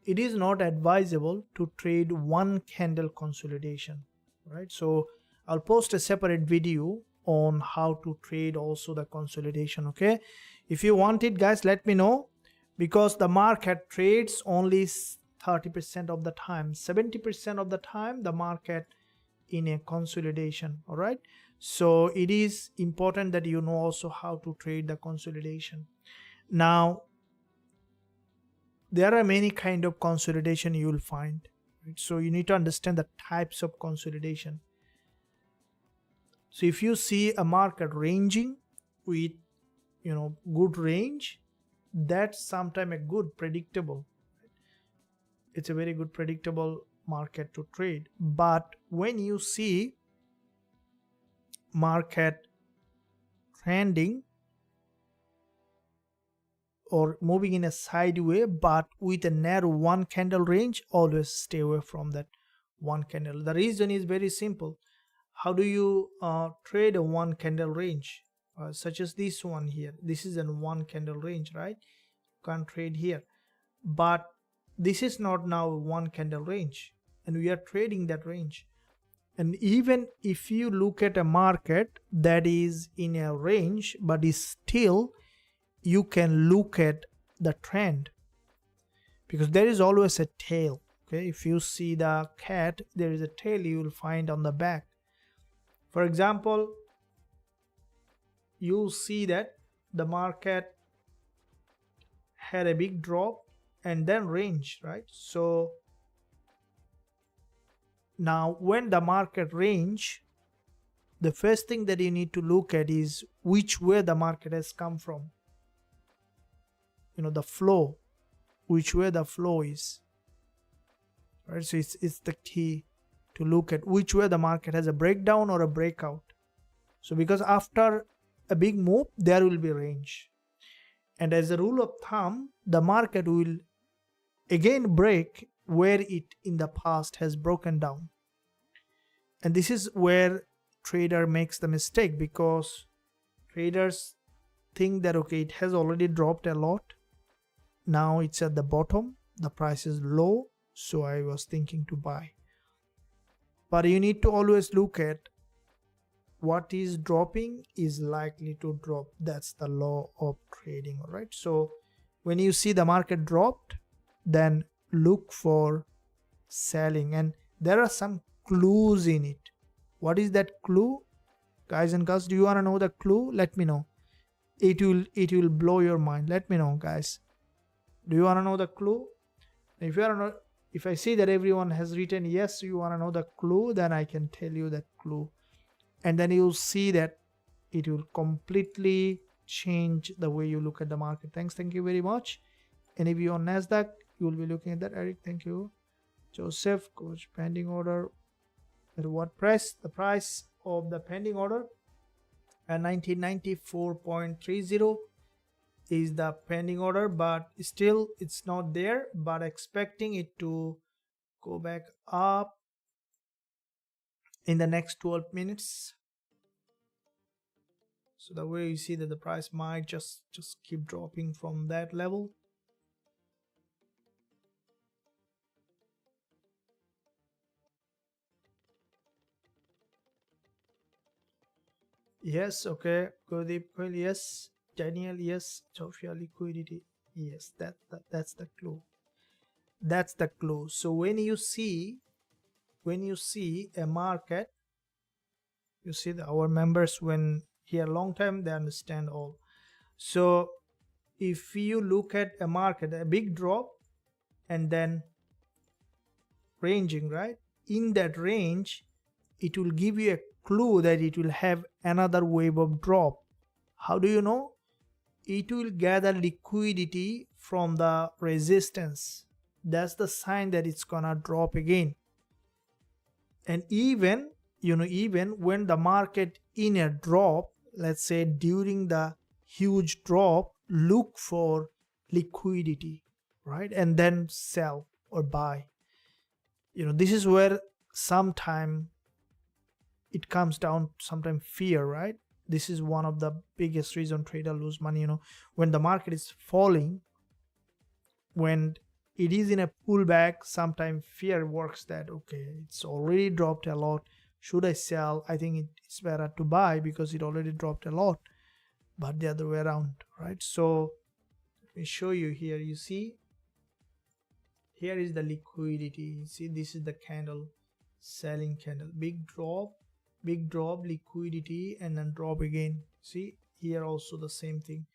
it is not advisable to trade one candle consolidation, right? So I'll post a separate video on how to trade also the consolidation. Okay, if you want it, guys, let me know, because the market trades only 30% of the time. 70% of the time the market in a consolidation. All right, so it is important that you know also how to trade the consolidation. Now there are many kind of consolidation you will find, right? So you need to understand the types of consolidation. So if you see a market ranging with good range, that's sometimes a good predictable, it's a very good predictable market to trade. But when you see market trending or moving in a sideways but with a narrow one candle range, always stay away from that one candle. The reason is very simple. How do you trade a one candle range? Such as this one here, this is a one candle range, right? You can't trade here, but this is not now one candle range, and we are trading that range. And even if you look at a market that is in a range but is still, you can look at the trend, because there is always a tail. Okay, if you see the cat, there is a tail you will find on the back. For example, you'll see that the market had a big drop and then range, right? So now when the market range, the first thing that you need to look at is which way the market has come from. The flow, which way the flow is, right? So it's the key to look at which way the market has a breakdown or a breakout. So because after a big move, there will be range. And as a rule of thumb, the market will again break where it in the past has broken down. And this is where trader makes the mistake, because traders think that, okay, it has already dropped a lot. Now it's at the bottom, the price is low, so I was thinking to buy. But you need to always look at what is dropping is likely to drop. That's the law of trading, all right? So when you see the market dropped, then look for selling, and there are some clues in it. What is that clue, guys and girls? Do you want to know the clue? Let me know. It will blow your mind. Let me know, guys. Do you want to know the clue? If I see that everyone has written yes, you want to know the clue, then I can tell you that clue, and then you'll see that it will completely change the way you look at the market. Thank you very much. Any of you on NASDAQ, you will be looking at that. Eric, thank you. Joseph, coach, pending order at what price? The price of the pending order at 1994.30 is the pending order, but still it's not there, but expecting it to go back up in the next 12 minutes. So the way you see that the price might just keep dropping from that level. Yes, okay. Gurdeep, yes. Daniel, yes. Sophia, liquidity, yes. That's the clue. That's the clue. So when you see a market, you see our members, when here long time, they understand all. So if you look at a market, a big drop and then ranging, right? In that range, it will give you a clue that it will have another wave of drop. How do you know? It will gather liquidity from the resistance. That's the sign that it's gonna drop again. And even when the market in a drop, let's say during the huge drop, look for liquidity, right? And then sell or buy. This is where sometime it comes down, sometime fear, right? This is one of the biggest reason trader lose money. When the market is falling, when it is in a pullback, sometimes fear works that, okay, it's already dropped a lot. Should I sell? I think it's better to buy because it already dropped a lot. But the other way around, right? So let me show you here. You see, here is the liquidity. See, this is the candle, selling candle. Big drop, liquidity, and then drop again. See, here also the same thing.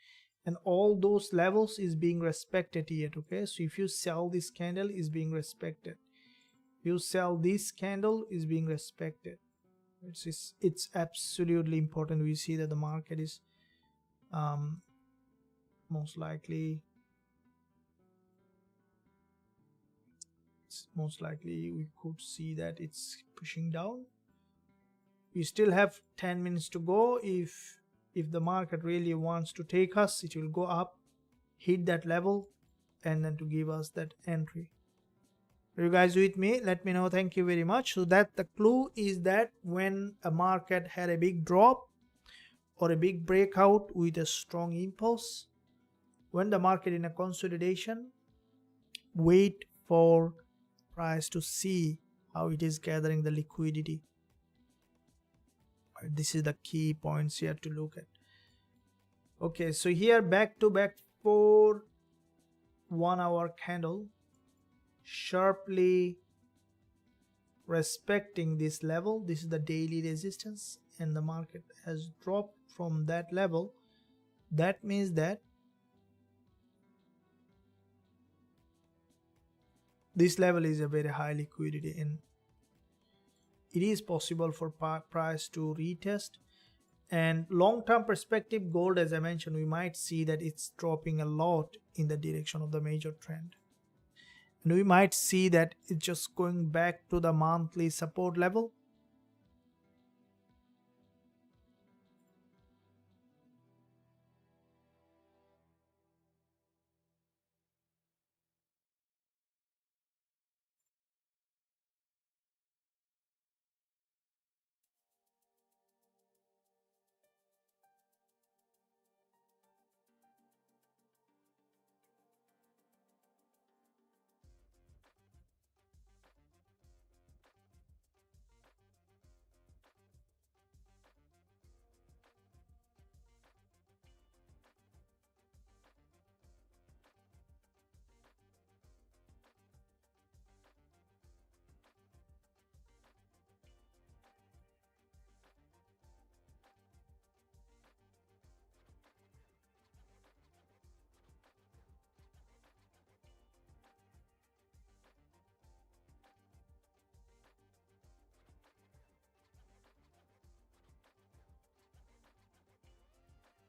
And all those levels is being respected yet, okay? So if you sell this candle, is being respected. You sell this candle, is being respected. It's absolutely important. We see that the market is most likely we could see that it's pushing down. We still have 10 minutes to go. If the market really wants to take us, it will go up, hit that level, and then to give us that entry. Are you guys with me? Let me know. Thank you very much. So that the clue is that when a market had a big drop or a big breakout with a strong impulse, when the market in a consolidation, wait for price to see how it is gathering the liquidity. This is the key points here to look at. Okay, so here back to back for 1 hour candle, sharply respecting this level. This is the daily resistance and the market has dropped from that level. That means that this level is a very high liquidity and it is possible for price to retest. And long-term perspective, gold, as I mentioned, we might see that it's dropping a lot in the direction of the major trend. And we might see that it's just going back to the monthly support level.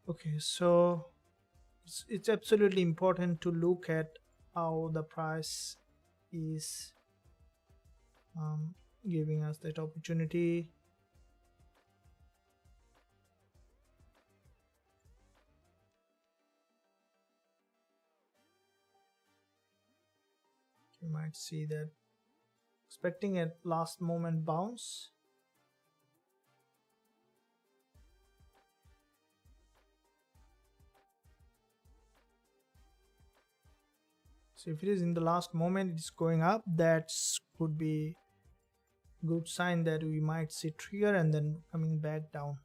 Okay, so it's absolutely important to look at how the price is giving us that opportunity. You might see that expecting a last moment bounce. So if it is in the last moment it's going up, that could be good sign that we might see trigger and then coming back down.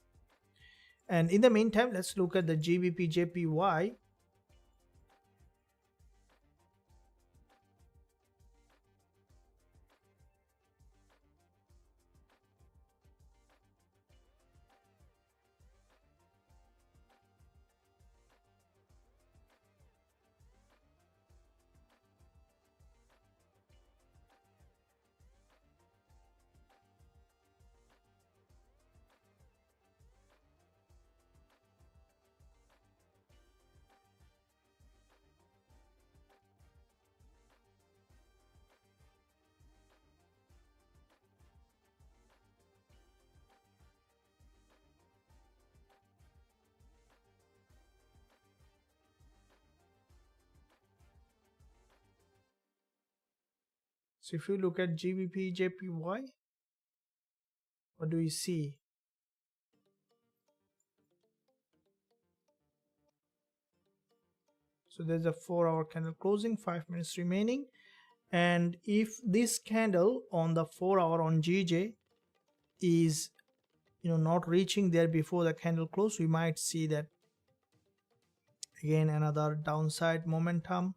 And in the meantime, let's look at the Gbpjpy. So if you look at Gbpjpy, what do you see? So there's a 4-hour candle closing, 5 minutes remaining. And if this candle on the 4-hour on GJ is not reaching there before the candle close, we might see that again another downside momentum.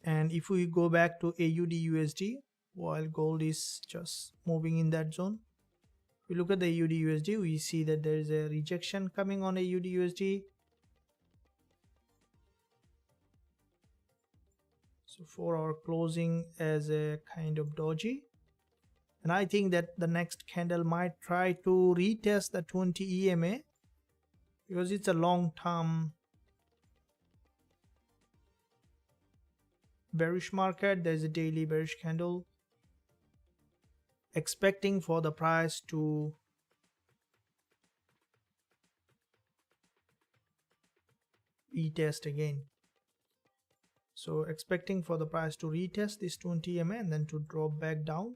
And if we go back to AUD USD, while gold is just moving in that zone, we look at the AUD USD, we see that there is a rejection coming on AUD USD. So 4-hour closing as a kind of doji. And I think that the next candle might try to retest the 20 EMA because it's a long-term bearish market. There's a daily bearish candle expecting for the price to retest again. So expecting for the price to retest this 20 EMA and then to drop back down.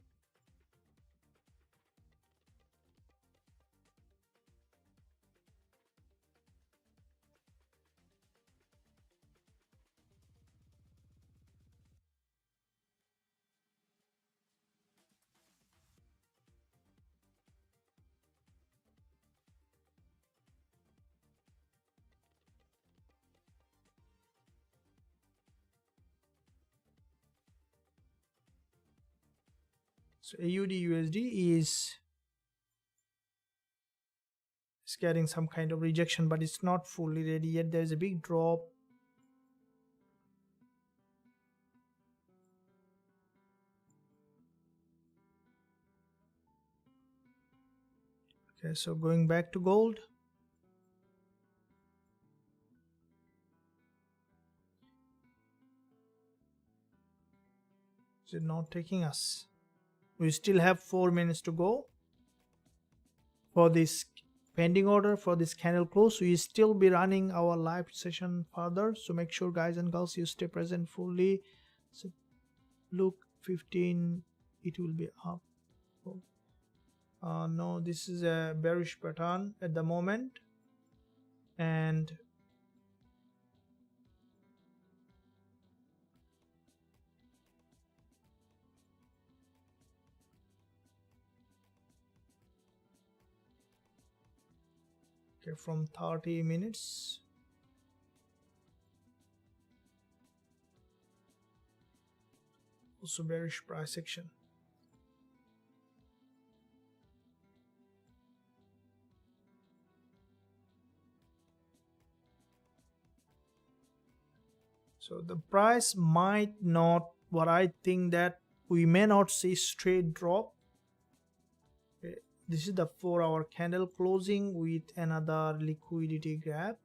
So AUD USD is getting some kind of rejection, but it's not fully ready yet. There's a big drop. Okay, so going back to gold. Is it not taking us? We still have 4 minutes to go for this pending order, for this candle close. We still be running our live session further, so make sure guys and girls you stay present fully. So look, 15, it will be up. No, this is a bearish pattern at the moment, and okay, from 30 minutes. Also bearish price action. So the price might not, what I think that we may not see straight drop. Okay. This is the 4-hour candle closing with another liquidity grab.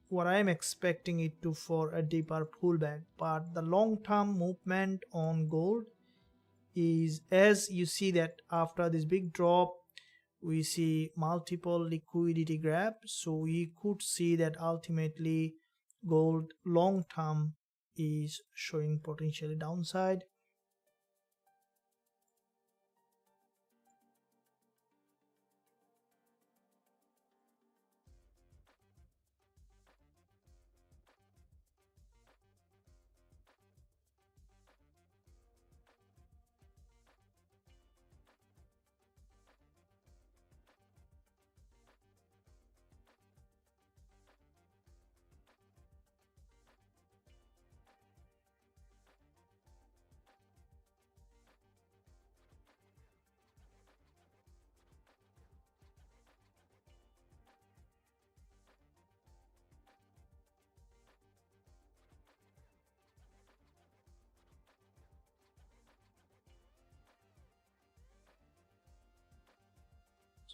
What I am expecting it to for a deeper pullback, but the long-term movement on gold is, as you see that after this big drop we see multiple liquidity grab, so we could see that ultimately gold long term is showing potentially downside.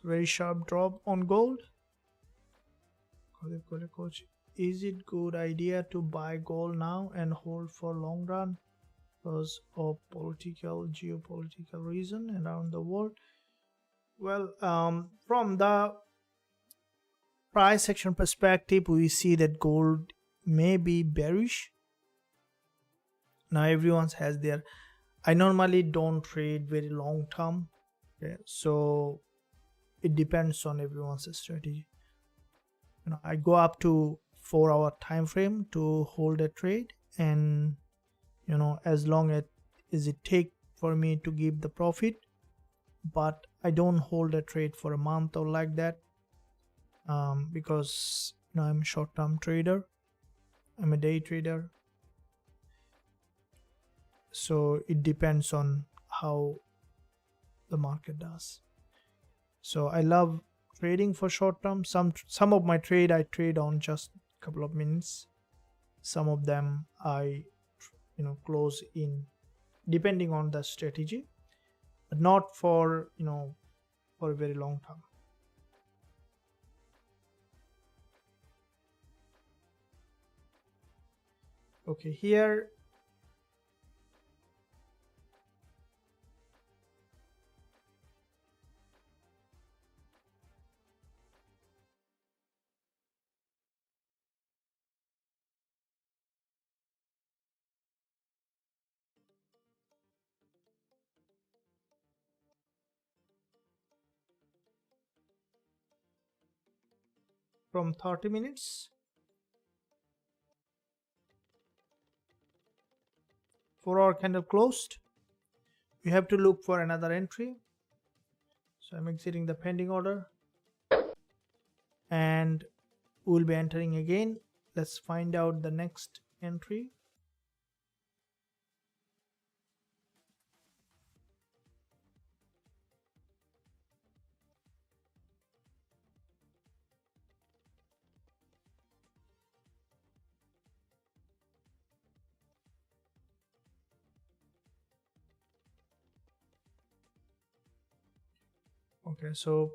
So very sharp drop on gold. Coach, is it good idea to buy gold now and hold for long run because of geopolitical reason around the world? Well, from the price action perspective, we see that gold may be bearish. Now everyone's has their, I normally don't trade very long term, okay? So it depends on everyone's strategy. I go up to 4-hour time frame to hold a trade, and as long as it take for me to give the profit, but I don't hold a trade for a month or like that, because I'm a short-term trader, I'm a day trader, so it depends on how the market does. So I love trading for short term. Some of my trade I trade on just a couple of minutes, some of them I close in depending on the strategy, but not for for a very long term. Okay, here from 30 minutes, 4-hour candle closed, we have to look for another entry. So I'm exiting the pending order and we'll be entering again. Let's find out the next entry. Okay, so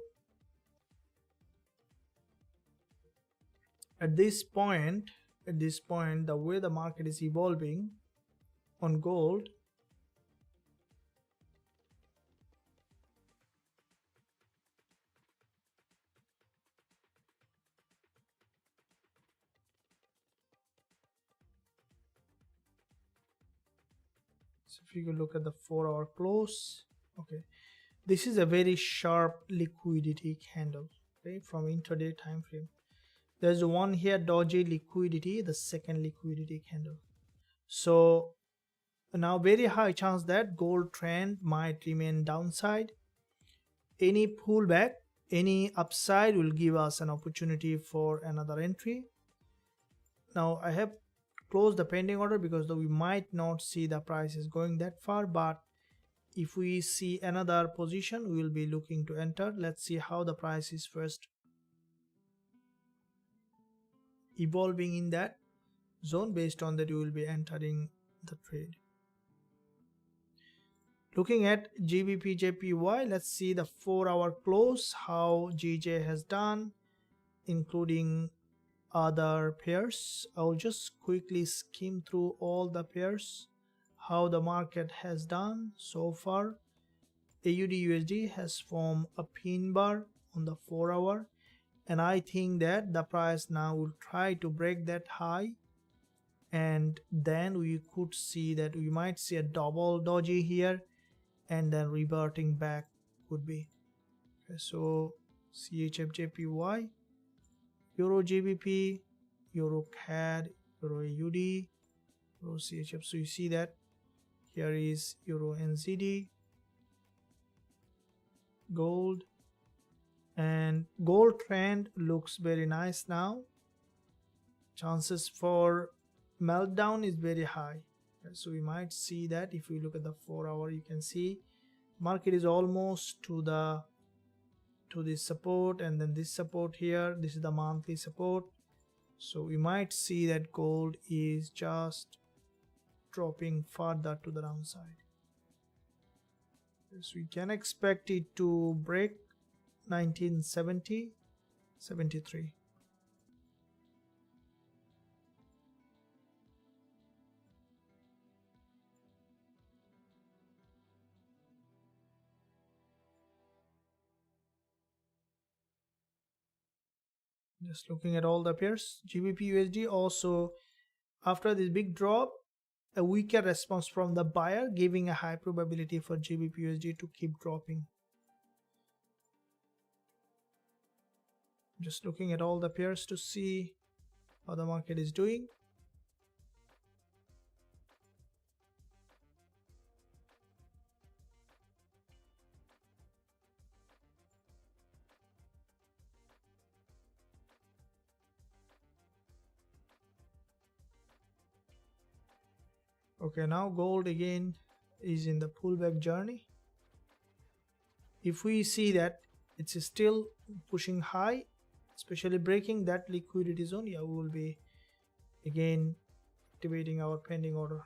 at this point, the way the market is evolving on gold, so if you look at the 4-hour close, okay, this is a very sharp liquidity candle, okay, from intraday time frame. There's one here, doji liquidity, the second liquidity candle. So now very high chance that gold trend might remain downside. Any pullback, any upside will give us an opportunity for another entry. Now I have closed the pending order because though we might not see the prices going that far, but if we see another position, we will be looking to enter. Let's see how the price is first evolving in that zone. Based on that, you will be entering the trade. Looking at GBPJPY, let's see the 4-hour close, how GJ has done, including other pairs. I'll just quickly skim through all the pairs, how the market has done so far. AUD USD has formed a pin bar on the 4-hour, and I think that the price now will try to break that high, and then we could see that we might see a double doji here, and then reverting back could be. Okay, so CHFJPY, Euro GBP, Euro CAD, Euro AUD, Euro CHF. So you see that here is Euro NZD, gold, and gold trend looks very nice now. Chances for meltdown is very high. So we might see that if we look at the 4-hour, you can see market is almost to this support, and then this support here, this is the monthly support. So we might see that gold is just dropping further to the downside. So we can expect it to break 1970, 73. Just looking at all the pairs, GBP USD also, after this big drop, a weaker response from the buyer, giving a high probability for GBP USD to keep dropping. Just looking at all the pairs to see how the market is doing. Okay, now gold again is in the pullback journey. If we see that it's still pushing high, especially breaking that liquidity zone, yeah, we will be again activating our pending order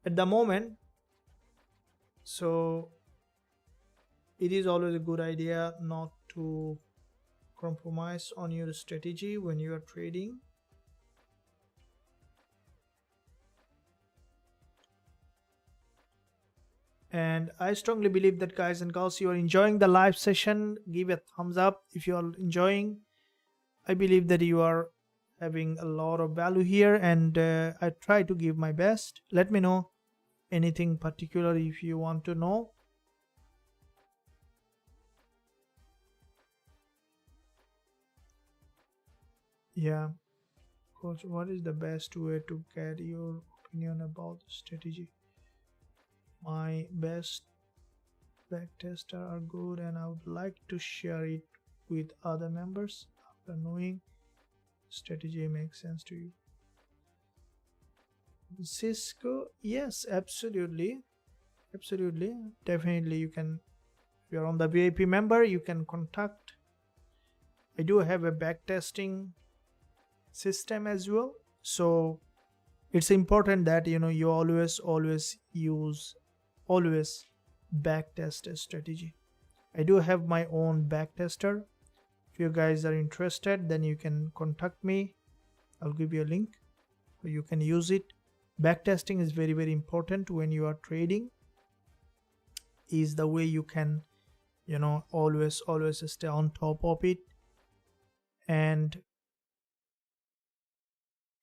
at the moment. So it is always a good idea not to compromise on your strategy when you are trading. And I strongly believe that, guys and girls, you are enjoying the live session. Give a thumbs up if you are enjoying. I believe that you are having a lot of value here, and I try to give my best. Let me know anything particular if you want to know. Yeah, coach, what is the best way to get your opinion about the strategy? My best backtester are good, and I would like to share it with other members after knowing strategy makes sense to you. Cisco, yes, absolutely, definitely. You can, if you're on the VIP member, you can contact. I do have a backtesting system as well, so it's important that you always backtest a strategy. I do have my own backtester. If you guys are interested, then you can contact me. I'll give you a link so you can use it. Backtesting is very, very important when you are trading. Is the way you can, always stay on top of it. And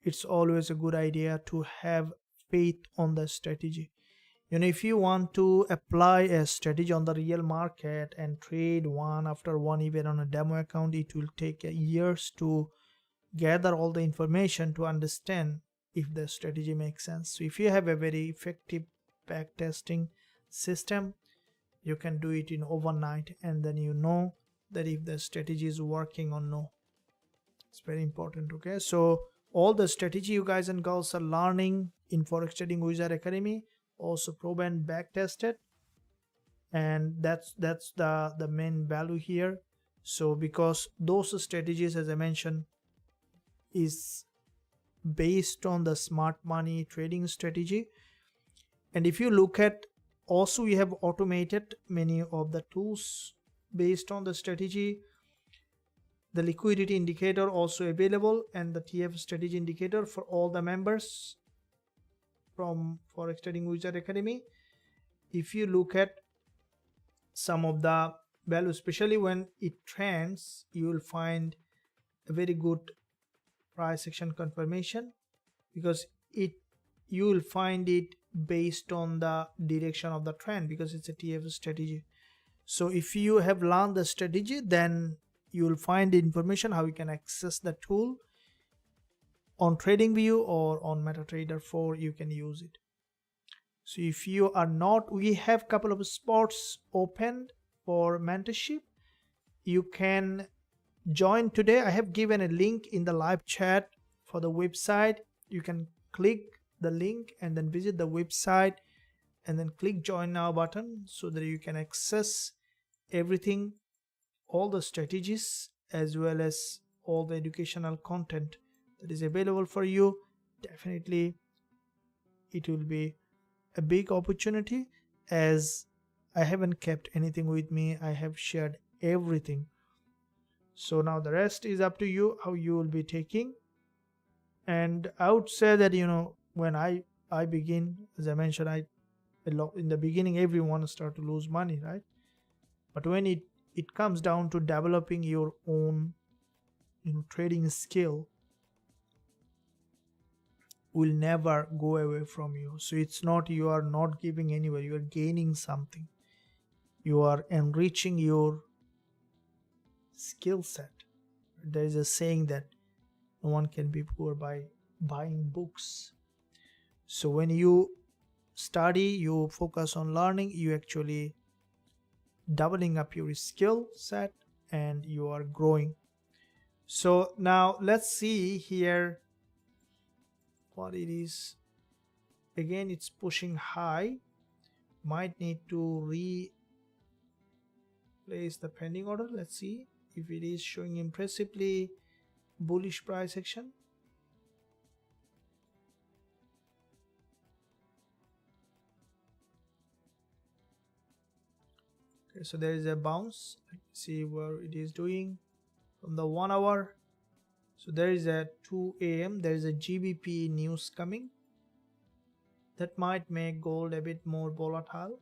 it's always a good idea to have faith on the strategy. If you want to apply a strategy on the real market and trade one after one, even on a demo account, it will take years to gather all the information to understand if the strategy makes sense. So if you have a very effective backtesting system, you can do it in overnight, and then you know that if the strategy is working or no. It's very important. Okay, so all the strategy you guys and girls are learning in Forex Trading Wizard Academy, also proven and back tested, and that's the main value here. So because those strategies, as I mentioned, is based on the smart money trading strategy. And if you look at, also we have automated many of the tools based on the strategy. The liquidity indicator also available, and the TF strategy indicator for all the members from Forex Trading Wizard Academy. If you look at some of the values, especially when it trends, you will find a very good price action confirmation, because you will find it based on the direction of the trend, because it's a TF strategy. So if you have learned the strategy, then you will find the information how you can access the tool on TradingView or on MetaTrader 4. You can use it. So if you are not, we have couple of spots open for mentorship. You can join today. I have given a link in the live chat for the website. You can click the link and then visit the website and then click join now button, so that you can access everything, all the strategies, as well as all the educational content that is available for you. Definitely it will be a big opportunity, as I haven't kept anything with me. I have shared everything. So now the rest is up to you, how you will be taking. And I would say that, when I begin, as I mentioned, in the beginning everyone start to lose money, right? But when it comes down to developing your own trading skill, will never go away from you. So it's not, you are not giving anywhere, you are gaining something, you are enriching your skill set. There is a saying that no one can be poor by buying books. So when you study, you focus on learning, you actually doubling up your skill set and you are growing. So now let's see here what it is. Again, it's pushing high, might need to replace the pending order. Let's see if it is showing impressively bullish price action. Okay, so there is a bounce. Let's see where it is doing from the 1 hour. So there is a 2 a.m. there is a GBP news coming that might make gold a bit more volatile.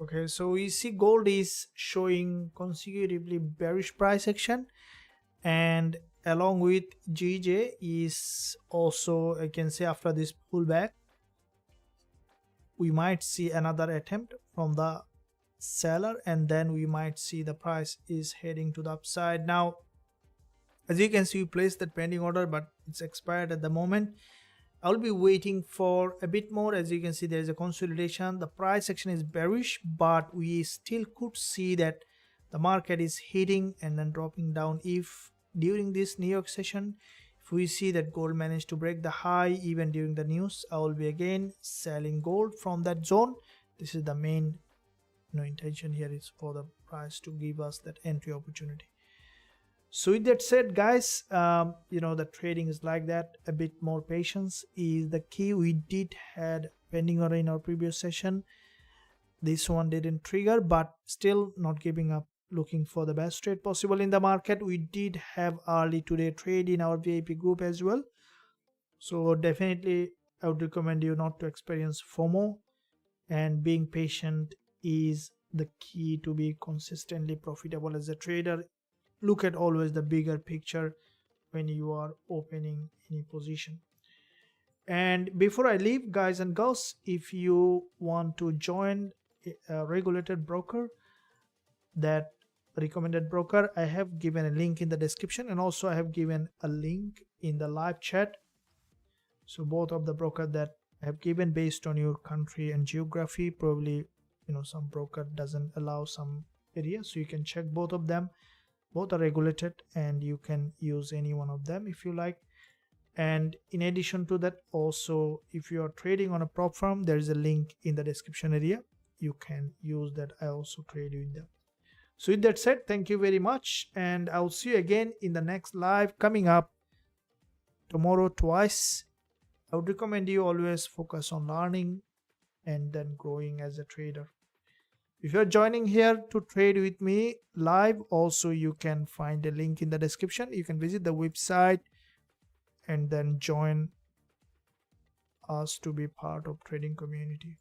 Okay, so we see gold is showing consecutively bearish price action, and along with GJ is also, I can say, after this pullback we might see another attempt from the seller, and then we might see the price is heading to the upside. Now as you can see, we placed that pending order, but it's expired at the moment. I'll be waiting for a bit more. As you can see, there is a consolidation. The price action is bearish, but we still could see that the market is hitting and then dropping down. If during this New York session, if we see that gold managed to break the high even during the news, I will be again selling gold from that zone. This is the main intention here, is for the price to give us that entry opportunity. So with that said, guys, the trading is like that. A bit more patience is the key. We did had pending order in our previous session. This one didn't trigger, but still not giving up, looking for the best trade possible in the market. We did have early today trade in our VIP group as well. So definitely I would recommend you not to experience FOMO, and being patient is the key to be consistently profitable as a trader. Look at always the bigger picture when you are opening any position. And before I leave, guys and girls, if you want to join a regulated broker, that recommended broker, I have given a link in the description, and also I have given a link in the live chat. So both of the broker that I have given based on your country and geography, probably some broker doesn't allow some area, so you can check both of them. Both are regulated and you can use any one of them if you like. And in addition to that, also if you are trading on a prop firm, there is a link in the description area. You can use that. I also trade with them. So with that said, thank you very much, and I'll see you again in the next live coming up tomorrow twice. I would recommend you always focus on learning and then growing as a trader. If you're joining here to trade with me live, also you can find a link in the description. You can visit the website and then join us to be part of trading community.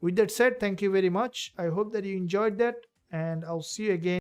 With that said, thank you very much. I hope that you enjoyed that, and I'll see you again.